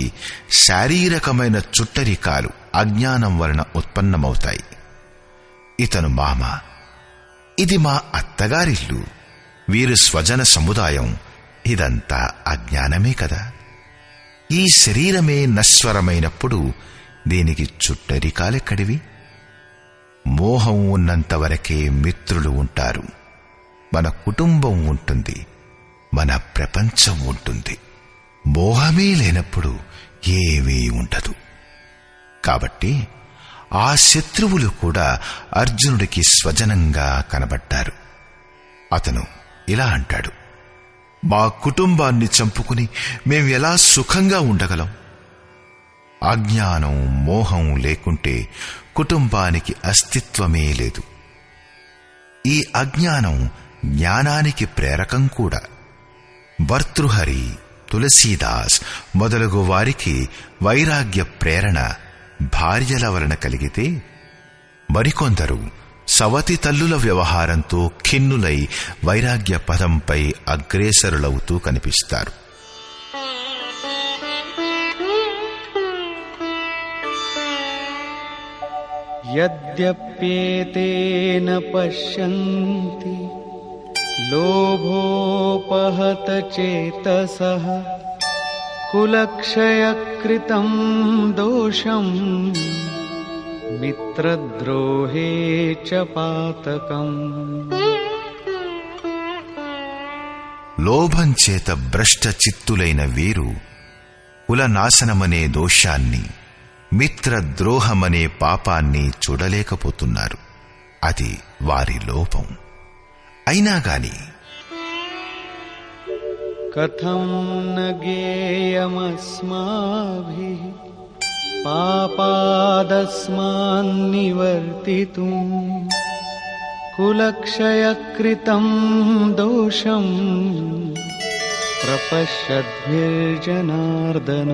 శారీరకమైన చుట్టరికాలు అజ్ఞానం వలన ఉత్పన్నమవుతాయి. ఇతను మామ, ఇది మా అత్తగారిల్లు, వీరు స్వజన సముదాయం, ఇదంతా అజ్ఞానమే కదా. ఈ శరీరమే నశ్వరమైనప్పుడు దీనికి చుట్టరికాలెక్కడివి? మోహం ఉన్నంతవరకే మిత్రులు ఉంటారు, మన కుటుంబం ఉంటుంది, మన ప్రపంచం ఉంటుంది. మోహమే లేనప్పుడు ఏమీ ఉండదు. కాబట్టి ఆ శత్రువులు కూడా అర్జునుడికి స్వజనంగా కనబడ్డారు. అతను ఇలా అంటాడు, మా కుటుంబాన్ని చంపుకుని మేం ఎలా సుఖంగా ఉండగలం? అజ్ఞానం, మోహం లేకుంటే కుటుంబానికి అస్తిత్వమే లేదు. ఈ అజ్ఞానం జ్ఞానానికి ప్రేరకం కూడా. భర్తృహరి, తులసీదాస్ మొదలగు వారికి వైరాగ్య ప్రేరణ భార్యల వలన కలిగితే, మరికొందరు సవతి తల్లుల వ్యవహారంతో ఖిన్నులై వైరాగ్య పదంపై అగ్రేసరులవుతూ కనిపిస్తారు. యద్యప్యేతేన పశ్యంతి లోభోపహత చేతసః కులక్షయకృతం దోషం మిత్రద్రోహే చ పాతకం. లోభం చేత భ్రష్ట చిత్తులైన వీరు కులనాశనమనే దోషాన్ని, మిత్రద్రోహమనే పాపాన్ని చూడలేకపోతున్నారు. అది వారి లోపం. అయినా గాని కథం న గేయమస్మాభిః పాపాదస్మాన్నివర్తితుం కులక్షయకృతం దోషం ప్రపశ్యద్భిర్జనార్దన.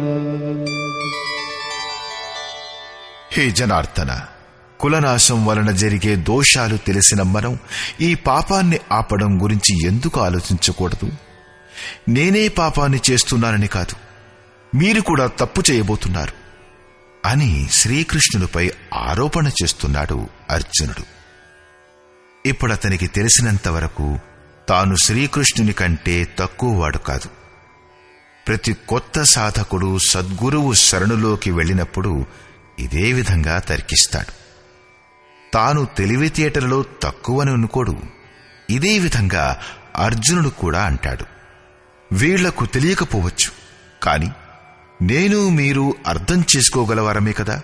హే జనార్దన, కులనాశం వలన జరిగే దోషాలు తెలిసిన మనం ఈ పాపాన్ని ఆపడం గురించి ఎందుకు ఆలోచించకూడదు? నేనే పాపాన్ని చేస్తున్నానని కాదు, మీరు కూడా తప్పు చేయబోతున్నారు అని శ్రీకృష్ణునిపై ఆరోపణ చేస్తున్నాడు అర్జునుడు. ఇప్పుడతనికి తెలిసినంతవరకు తాను శ్రీకృష్ణుని కంటే తక్కువవాడు కాదు. ప్రతి కొత్త సాధకుడు సద్గురువు శరణులోకి వెళ్ళినప్పుడు ఇదే విధంగా తర్కిస్తాడు. తాను తెలివితేటలలో తక్కువని అనుకోడు. ఇదే విధంగా అర్జునుడు కూడా అంటాడు. వీళ్లకు తెలియకపోవచ్చు, కాని నేను మీరు అర్థం చేసుకోగలవారమే కదా.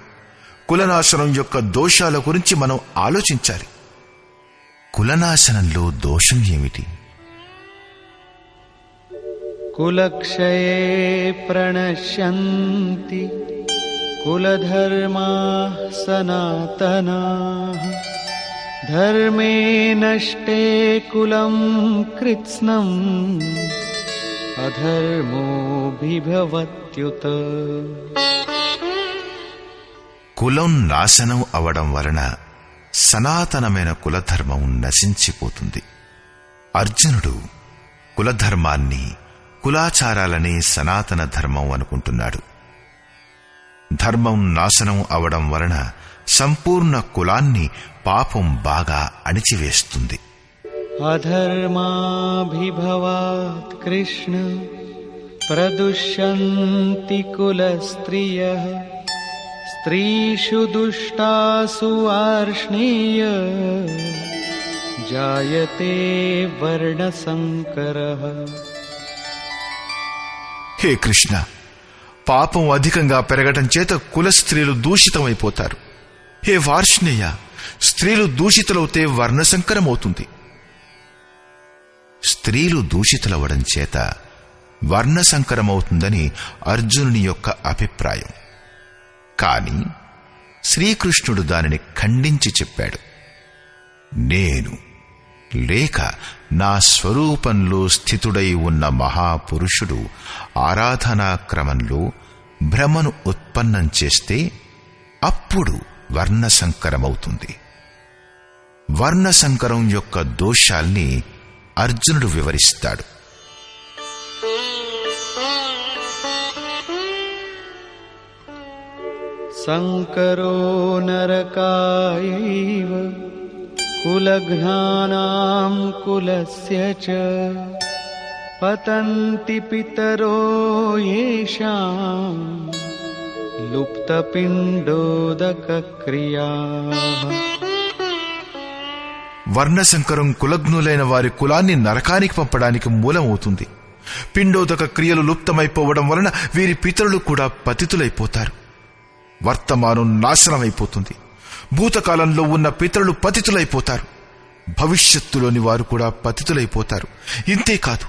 కులనాశనం యొక్క దోషాల గురించి మనం ఆలోచించాలి. కులనాశనంలో దోషం ఏమిటి? కులక్షయే ప్రణశ్యంతి కులధర్మాః సనాతనాః ధర్మే నష్టే కులం కృత్స్నం అధర్మోభిభవత్యుత. కులం నాశనం అవడం వలన సనాతనమైన కులధర్మం నశించిపోతుంది. అర్జునుడు కులధర్మాన్ని, కులాచారాలని సనాతన ధర్మం అనుకుంటున్నాడు. ధర్మం నాశనం అవడం వలన సంపూర్ణ కులాన్ని పాపం బాగా అణిచివేస్తుంది. అధర్మాభిభవాత్ కృష్ణ ప్రదుష్యంతి కులస్త్రియః స్త్రీషు దుష్టాసు ఆర్ష్ణేయ జాయతే వర్ణసంకరః. హే కృష్ణ, పాపం అధికంగా పెరగటం చేత కుల స్త్రీలు దూషితమైపోతారు. హే వార్ష్ణేయ, స్త్రీలు దూషితులవుతే వర్ణసంకరమవుతుంది. స్త్రీలు దూషితులవడం చేత వర్ణసంకరమవుతుందని అర్జునుని యొక్క అభిప్రాయం. కాని శ్రీకృష్ణుడు దానిని ఖండించి చెప్పాడు. నేను లేక నా స్వరూపంలో స్థితుడై ఉన్న మహాపురుషుడు ఆరాధనా క్రమంలో భ్రమను ఉత్పన్నం చేస్తే అప్పుడు వర్ణసంకరమవుతుంది. వర్ణసంకరం యొక్క దోషాల్ని అర్జునుడు వివరిస్తాడు. సంకరో నరకాయైవ కులఘ్నానాం కులస్య చ పతంతి పితరో యేషాం లుప్తపిండోదక క్రియాః. వర్ణసంకరం కులగ్నులైన వారి కులాన్ని నరకానికి పంపడానికి మూలమవుతుంది. పిండోదక క్రియలు లుప్తమైపోవడం వలన వీరి పితరులు కూడా పతితులైపోతారు. వర్తమానం నాశనమైపోతుంది. భూతకాలంలో ఉన్న పితరులు పతితులైపోతారు. భవిష్యత్తులోని వారు కూడా పతితులైపోతారు. ఇంతేకాదు,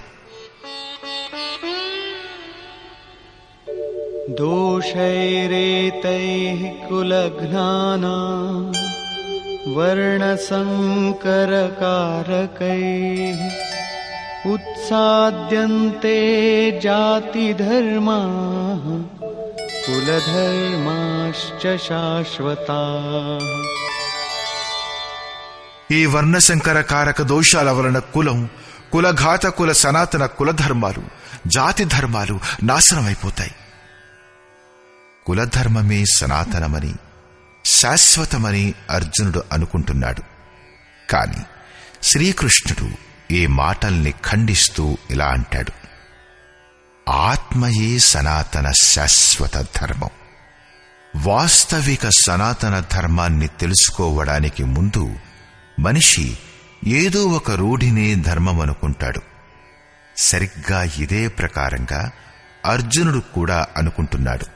దోషైరేతైః కులఘ్నానాం వర్ణసంకరకారకైః ఉత్సాద్యంతే జాతిధర్మాః కులధర్మాశ్చ శాశ్వతాః. ఈ వర్ణసంకర కారక దోషాల వలన కులం, కులఘాత కుల సనాతన కులధర్మాలు, జాతి ధర్మాలు నాశనమైపోతాయి. కులధర్మమే సనాతనమని, శాశ్వతమని అర్జునుడు అనుకుంటున్నాడు. కాని శ్రీకృష్ణుడు ఈ మాటల్ని ఖండిస్తూ ఇలా అంటాడు. ఆత్మయే సనాతన శాశ్వత ధర్మం. వాస్తవిక సనాతన ధర్మాన్ని తెలుసుకోవడానికి ముందు మనిషి ఏదో ఒక రూఢినే ధర్మం అనుకుంటాడు. సరిగ్గా ఇదే ప్రకారంగా అర్జునుడు కూడా అనుకుంటున్నాడు.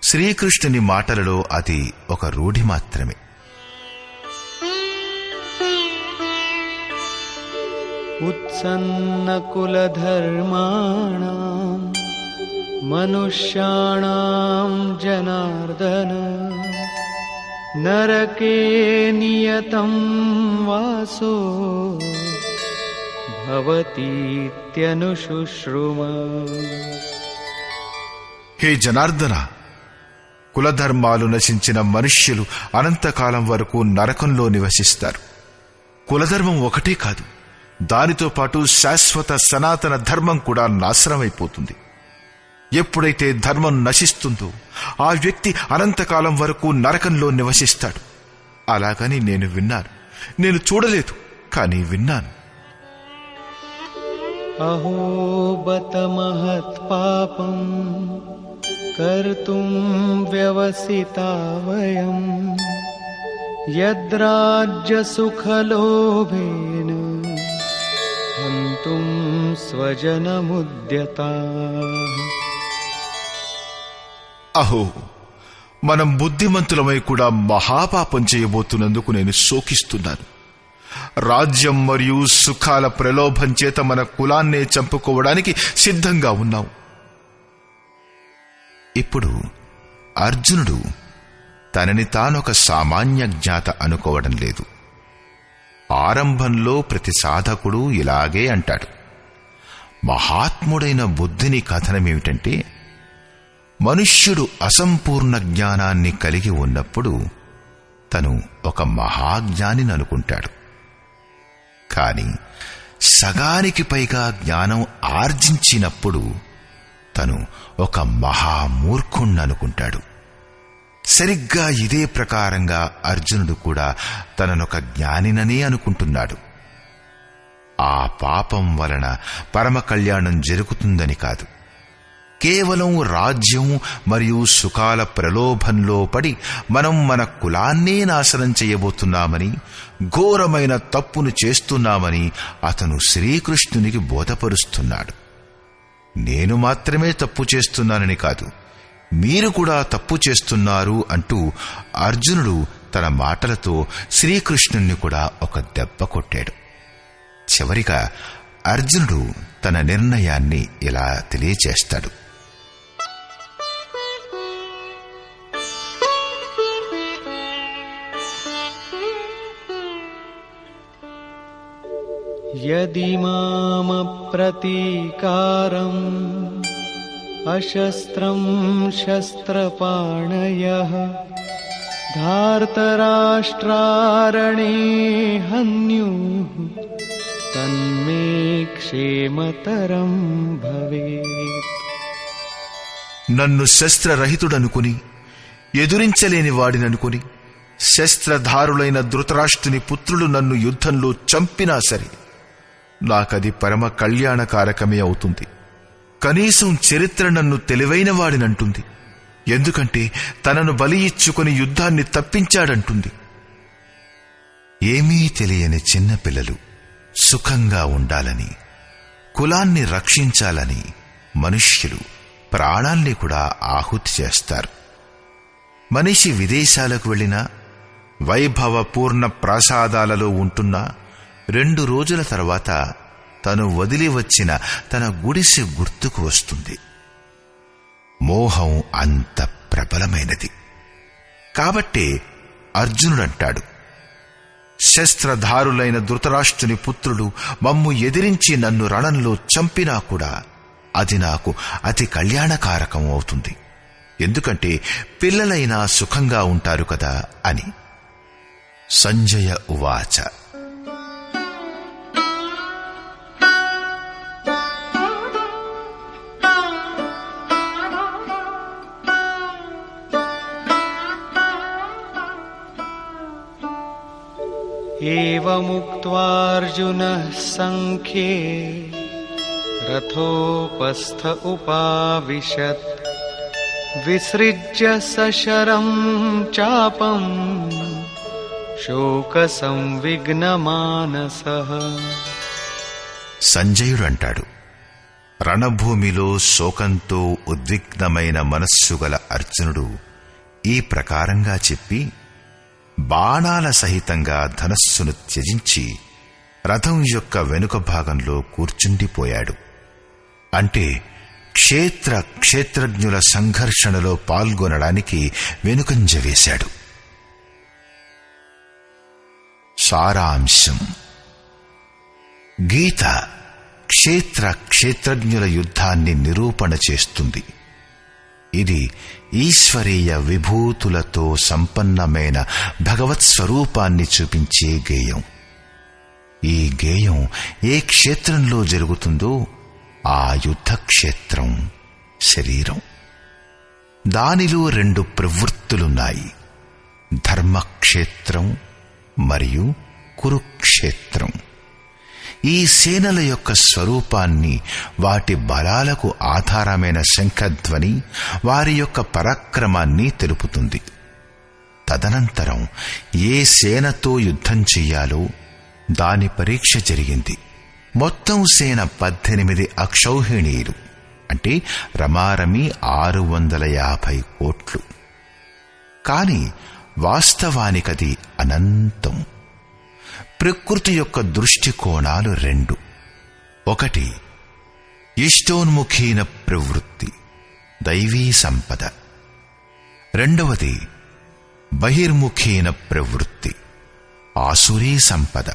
శ్రీకృష్ణుని మాటలలో అది ఒక రూఢి మాత్రమే. ఉత్సన్న కులధర్మాణాం మనుష్యాణాం జనార్దన నరకే నియతం వాసో భవతీత్యనుశుశ్రుమ. హే జనార్దన, కులధర్మాలు నశించిన మనుష్యులు అనంతకాలం వరకు నరకంలో నివసిస్తారు. కులధర్మం ఒకటే కాదు, దానితో పాటు శాశ్వత సనాతన ధర్మం కూడా నాశనమైపోతుంది. ఎప్పుడైతే ధర్మం నశిస్తుందో ఆ వ్యక్తి అనంతకాలం వరకు నరకంలో నివసిస్తాడు. అలాగని నేను విన్నాను. నేను చూడలేదు, కానీ విన్నాను. అహో బత మహత్ పాపం కర్తుం వ్యవసితా వయం యద్రాజ్య సుఖలోభేన హంతుం స్వజనముద్యతాః. అహో, మనం బుద్ధిమంతులమై కూడా మహాపాపం చేయబోతున్నందుకు నేను శోకిస్తున్నాను. రాజ్యం మరియు సుఖాల ప్రలోభం చేత మన కులాన్నే చంపుకోవడానికి సిద్ధంగా ఉన్నాం. ఇప్పుడు అర్జునుడు తనని తానొక సామాన్య జ్ఞాత అనుకోవడం లేదు. ఆరంభంలో ప్రతి సాధకుడు ఇలాగే అంటాడు. మహాత్ముడైన బుద్ధుని కథనమేమిటంటే, మనుష్యుడు అసంపూర్ణ జ్ఞానాన్ని కలిగి ఉన్నప్పుడు తను ఒక మహాజ్ఞానిని అనుకుంటాడు. కాని సగానికి పైగా జ్ఞానం ఆర్జించినప్పుడు తను ఒక మహామూర్ఖుణ్ణనుకుంటాడు. సరిగ్గా ఇదే ప్రకారంగా అర్జునుడు కూడా తననొక జ్ఞానిననే అనుకుంటున్నాడు. ఆ పాపం వలన పరమ కళ్యాణం జరుగుతుందని కాదు, కేవలం రాజ్యం మరియు సుఖాల ప్రలోభంలో పడి మనం మన కులాన్నే నాశనం చేయబోతున్నామని, ఘోరమైన తప్పును చేస్తున్నామని అతను శ్రీకృష్ణునికి బోధపరుస్తున్నాడు. నేను మాత్రమే తప్పు చేస్తున్నానని కాదు, మీరు కూడా తప్పు చేస్తున్నారు అంటూ అర్జునుడు తన మాటలతో శ్రీకృష్ణుణ్ణి కూడా ఒక దెబ్బ కొట్టాడు. చివరిగా అర్జునుడు తన నిర్ణయాన్ని ఇలా తెలియచేస్తాడు. యది మామప్రతీకారం అశస్త్రం శస్త్రపాణయః ధార్తరాష్ట్రారణే హన్యుః తన్మే క్షేమతరం భవేత్. నన్ను శస్త్రరహితుడనుకుని, ఎదురించలేని వాడిననుకుని, శస్త్రధారులైన ధృతరాష్ట్రుని పుత్రులు నన్ను యుద్ధంలో చంపినా సరే నాకది పరమ కళ్యాణకారకమే అవుతుంది. కనీసం చరిత్ర నన్ను తెలివైన వాడినంటుంది. ఎందుకంటే తనను బలి ఇచ్చుకుని యుద్ధాన్ని తప్పించాడంటుంది. ఏమీ తెలియని చిన్నపిల్లలు సుఖంగా ఉండాలని, కులాన్ని రక్షించాలని మనుష్యులు ప్రాణాల్ని కూడా ఆహుతి చేస్తారు. మనిషి విదేశాలకు వెళ్ళినా, వైభవపూర్ణ ప్రాసాదాలలో ఉంటున్నా 2 రోజుల తర్వాత తను వదిలి వచ్చిన తన గుడిసె గుర్తుకు వస్తుంది. మోహం అంత ప్రబలమైనది. కాబట్టే అర్జునుడంటాడు, శస్త్రధారులైన ధృతరాష్ట్రుని పుత్రులు మమ్ము ఎదిరించి నన్ను రణంలో చంపినా కూడా అది నాకు అతి కళ్యాణకారకం అవుతుంది. ఎందుకంటే పిల్లలైనా సుఖంగా ఉంటారు కదా అని. సంజయ ఉవాచ. ఏవముక్త్వార్జునః సంఖ్యే రథోపస్థ ఉపావిశత్ విసృజ్య సశరం చాపం శోక సంవిఘ్నమానసః. సంజయుడంటాడు, రణభూమిలో శోకంతో ఉద్విగ్నమైన మనస్సు గల అర్జునుడు ఈ ప్రకారంగా చెప్పి బాణాల సహితంగా ధనస్సును త్యజించి రథం యొక్క వెనుక భాగంలో కూర్చుండిపోయాడు. అంటే క్షేత్రజ్ఞుల సంఘర్షణలో పాల్గొనడానికి వెనుకంజ వేశాడు. సారాంశం: గీత క్షేత్రజ్ఞుల యుద్ధాన్ని నిరూపణ చేస్తుంది. ఇది ఈశ్వరీయ విభూతులతో సంపన్నమైన భగవత్ స్వరూపాన్ని చూపించే గేయం. ఈ గేయం ఏ క్షేత్రంలో జరుగుతుందో ఆ యుద్ధక్షేత్రం శరీరం. దానిలో 2 ప్రవృత్తులున్నాయి: ధర్మక్షేత్రం మరియు కురుక్షేత్రం. ఈ సేనల యొక్క స్వరూపాన్ని, వాటి బలాలకు ఆధారమైన శంఖధ్వని వారి యొక్క పరాక్రమాన్ని తెలుపుతుంది. తదనంతరం ఏ సేనతో యుద్ధం చెయ్యాలో దాని పరీక్ష జరిగింది. మొత్తం సేన 18 అక్షౌహిణీలు, అంటే రమారమి 650 కోట్లు. కాని వాస్తవానికది అనంతం. ప్రకృతి యొక్క దృష్టికోణాలు 2. ఒకటి ఇష్టోన్ముఖీన ప్రవృత్తి, దైవీ సంపద. రెండవది బహిర్ముఖీన ప్రవృత్తి, ఆసురీ సంపద,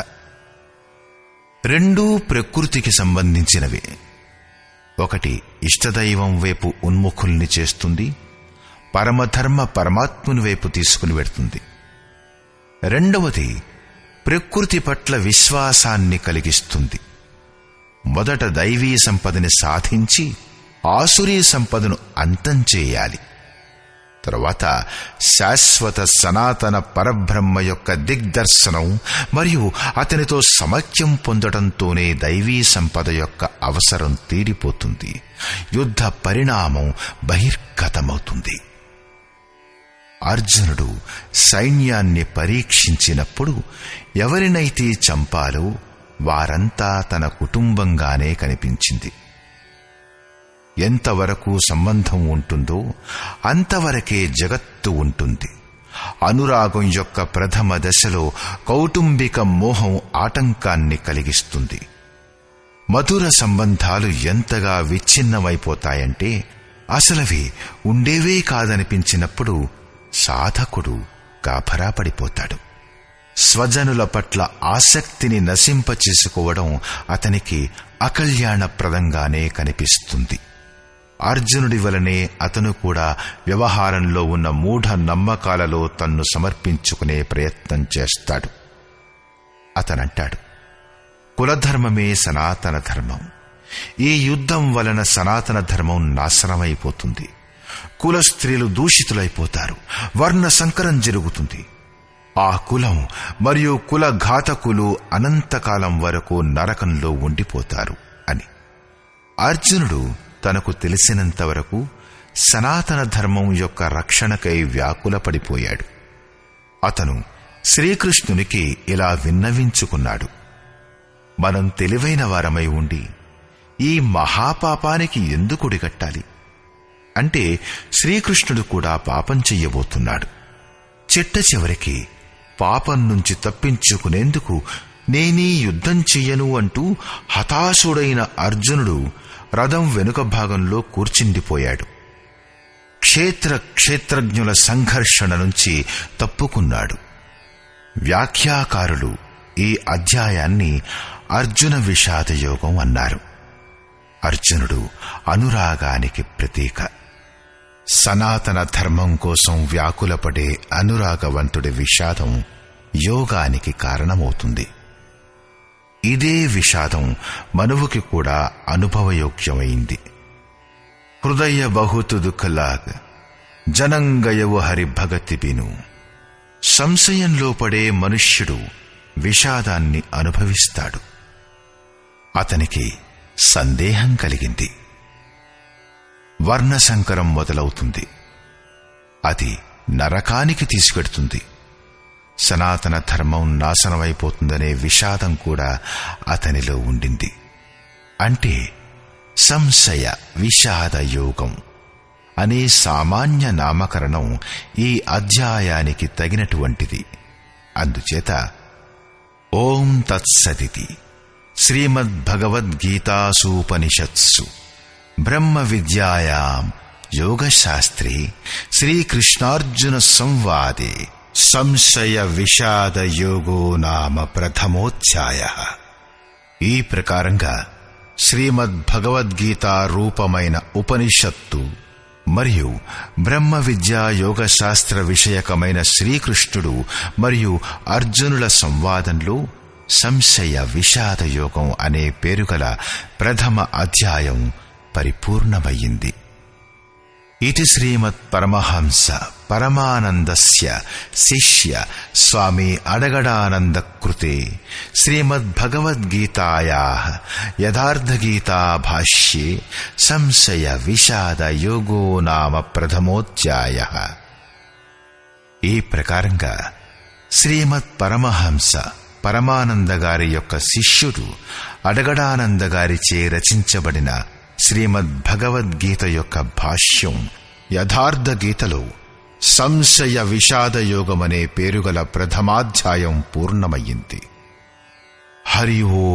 రెండూ ప్రకృతికి సంబంధించినవే. ఒకటి ఇష్టదైవం వైపు ఉన్ముఖుల్ని చేస్తుంది, పరమధర్మ పరమాత్ముని వైపు తీసుకుని వెడుతుంది. రెండవది ప్రకృతి పట్ల విశ్వాసాన్ని కలిగిస్తుంది. మొదట దైవీ సంపదని సాధించి ఆసురీ సంపదను అంతం చేయాలి. తరువాత శాశ్వత సనాతన పరబ్రహ్మ యొక్క దిగ్దర్శనం మరియు అతనితో సమైక్యం పొందడంతోనే దైవీ సంపద యొక్క అవసరం తీరిపోతుంది. యుద్ధ పరిణామం బహిర్గతమవుతుంది. అర్జునుడు సైన్యాన్ని పరీక్షించినప్పుడు ఎవరినైతే చంపాలో వారంతా తన కుటుంబంగానే కనిపించింది. ఎంతవరకు సంబంధం ఉంటుందో అంతవరకే జగత్తు ఉంటుంది. అనురాగం యొక్క ప్రథమ దశలో కౌటుంబిక మోహం ఆటంకాన్ని కలిగిస్తుంది. మధుర సంబంధాలు ఎంతగా విచ్ఛిన్నమైపోతాయంటే అసలవి ఉండేవే కాదనిపించినప్పుడు సాధకుడు గాభరాపడిపోతాడు. స్వజనుల పట్ల ఆసక్తిని నశింపచేసుకోవడం అతనికి అకల్యాణప్రదంగానే కనిపిస్తుంది. అర్జునుడి వలనే అతను కూడా వ్యవహారంలో ఉన్న మూఢ నమ్మకాలలో తన్ను సమర్పించుకునే ప్రయత్నం చేస్తాడు. అతనంటాడు, కులధర్మమే సనాతన ధర్మం. ఈ యుద్ధం వలన సనాతన ధర్మం నాశనమైపోతుంది. కుల స్త్రీలు దూషితులైపోతారు. వర్ణ సంకరం జరుగుతుంది. ఆ కులం మరియు కుల ఘాతకులు అనంతకాలం వరకు నరకంలో ఉండిపోతారు అని. అర్జునుడు తనకు తెలిసినంతవరకు సనాతన ధర్మం యొక్క రక్షణకై వ్యాకులపడిపోయాడు. అతను శ్రీకృష్ణునికి ఇలా విన్నవించుకున్నాడు, మనం తెలివైన వారమై ఉండి ఈ మహాపాపానికి ఎందుకు ఒడిగట్టాలి? అంటే శ్రీకృష్ణుడు కూడా పాపం చెయ్యబోతున్నాడు. చిట్ట చివరికి పాపం నుంచి తప్పించుకునేందుకు నేనీ యుద్ధం చెయ్యను అంటూ హతాశుడైన అర్జునుడు రథం వెనుక భాగంలో కూర్చుండిపోయాడు. క్షేత్రజ్ఞుల సంఘర్షణ నుంచి తప్పుకున్నాడు. వ్యాఖ్యాకారులు ఈ అధ్యాయాన్ని అర్జున విషాదయోగం అన్నారు. అర్జునుడు అనురాగానికి ప్రతీక. సనాతన ధర్మం కోసం వ్యాకులపడే అనురాగవంతుడి విషాదం యోగానికి కారణమవుతుంది. ఇదే విషాదం మనువుకి కూడా అనుభవయోగ్యమైంది. హృదయ బహుతు దుఃఖలాగ్ జనంగయవు హరి భగతి బిను. సంశయంలో పడే మనుష్యుడు విషాదాన్ని అనుభవిస్తాడు. అతనికి సందేహం కలిగింది. వర్ణసంకరం మొదలవుతుంది. అది నరకానికి తీసుకెడుతుంది. సనాతన ధర్మం నాశనమైపోతుందనే విషాదం కూడా అతనిలో ఉండింది. అంటే సంశయ విషాద యోగం అనే సామాన్య నామకరణం ఈ అధ్యాయానికి తగినటువంటిది. అందుచేత ఓం తత్సదితి శ్రీమద్భగవద్గీతాసూపనిషత్సు బ్రహ్మ విద్యాయాం యోగశాస్త్రే శ్రీకృష్ణార్జున సంవాదే సంశయ విషాద యోగో నామ ప్రథమోధ్యాయః. ఈ ప్రకారంగా శ్రీమద్భగవద్గీత రూపమైన ఉపనిషత్తు మరియు బ్రహ్మ విద్యా యోగశాస్త్ర విషయకమైన శ్రీకృష్ణుడు మరియు అర్జునుల సంవాదంలో సంశయ విషాద యోగం అనే పేరుగల ప్రథమ అధ్యాయం పరిపూర్ణమయ్యింది. ఇది శ్రీమత్ పరమహంస పరమానందస్య శిష్య స్వామి అడగడానంద కృతే శ్రీమద్భగవద్గీతాయాః యథార్థగీతా భాష్యే సంశయ విషాద యోగో నామ ప్రథమోధ్యాయః. ఈ ప్రకారంగా శ్రీమత్ పరమహంస పరమానంద గారి యొక్క శిష్యుడు అడగడానంద గారిచే రచించబడిన శ్రీమద్భగవద్గీత యొక్క భాష్యం యథార్థ గీతలో సంశయ విషాదయోగమనే పేరుగల ప్రథమాధ్యాయం పూర్ణమయ్యింది. హరి ఓం.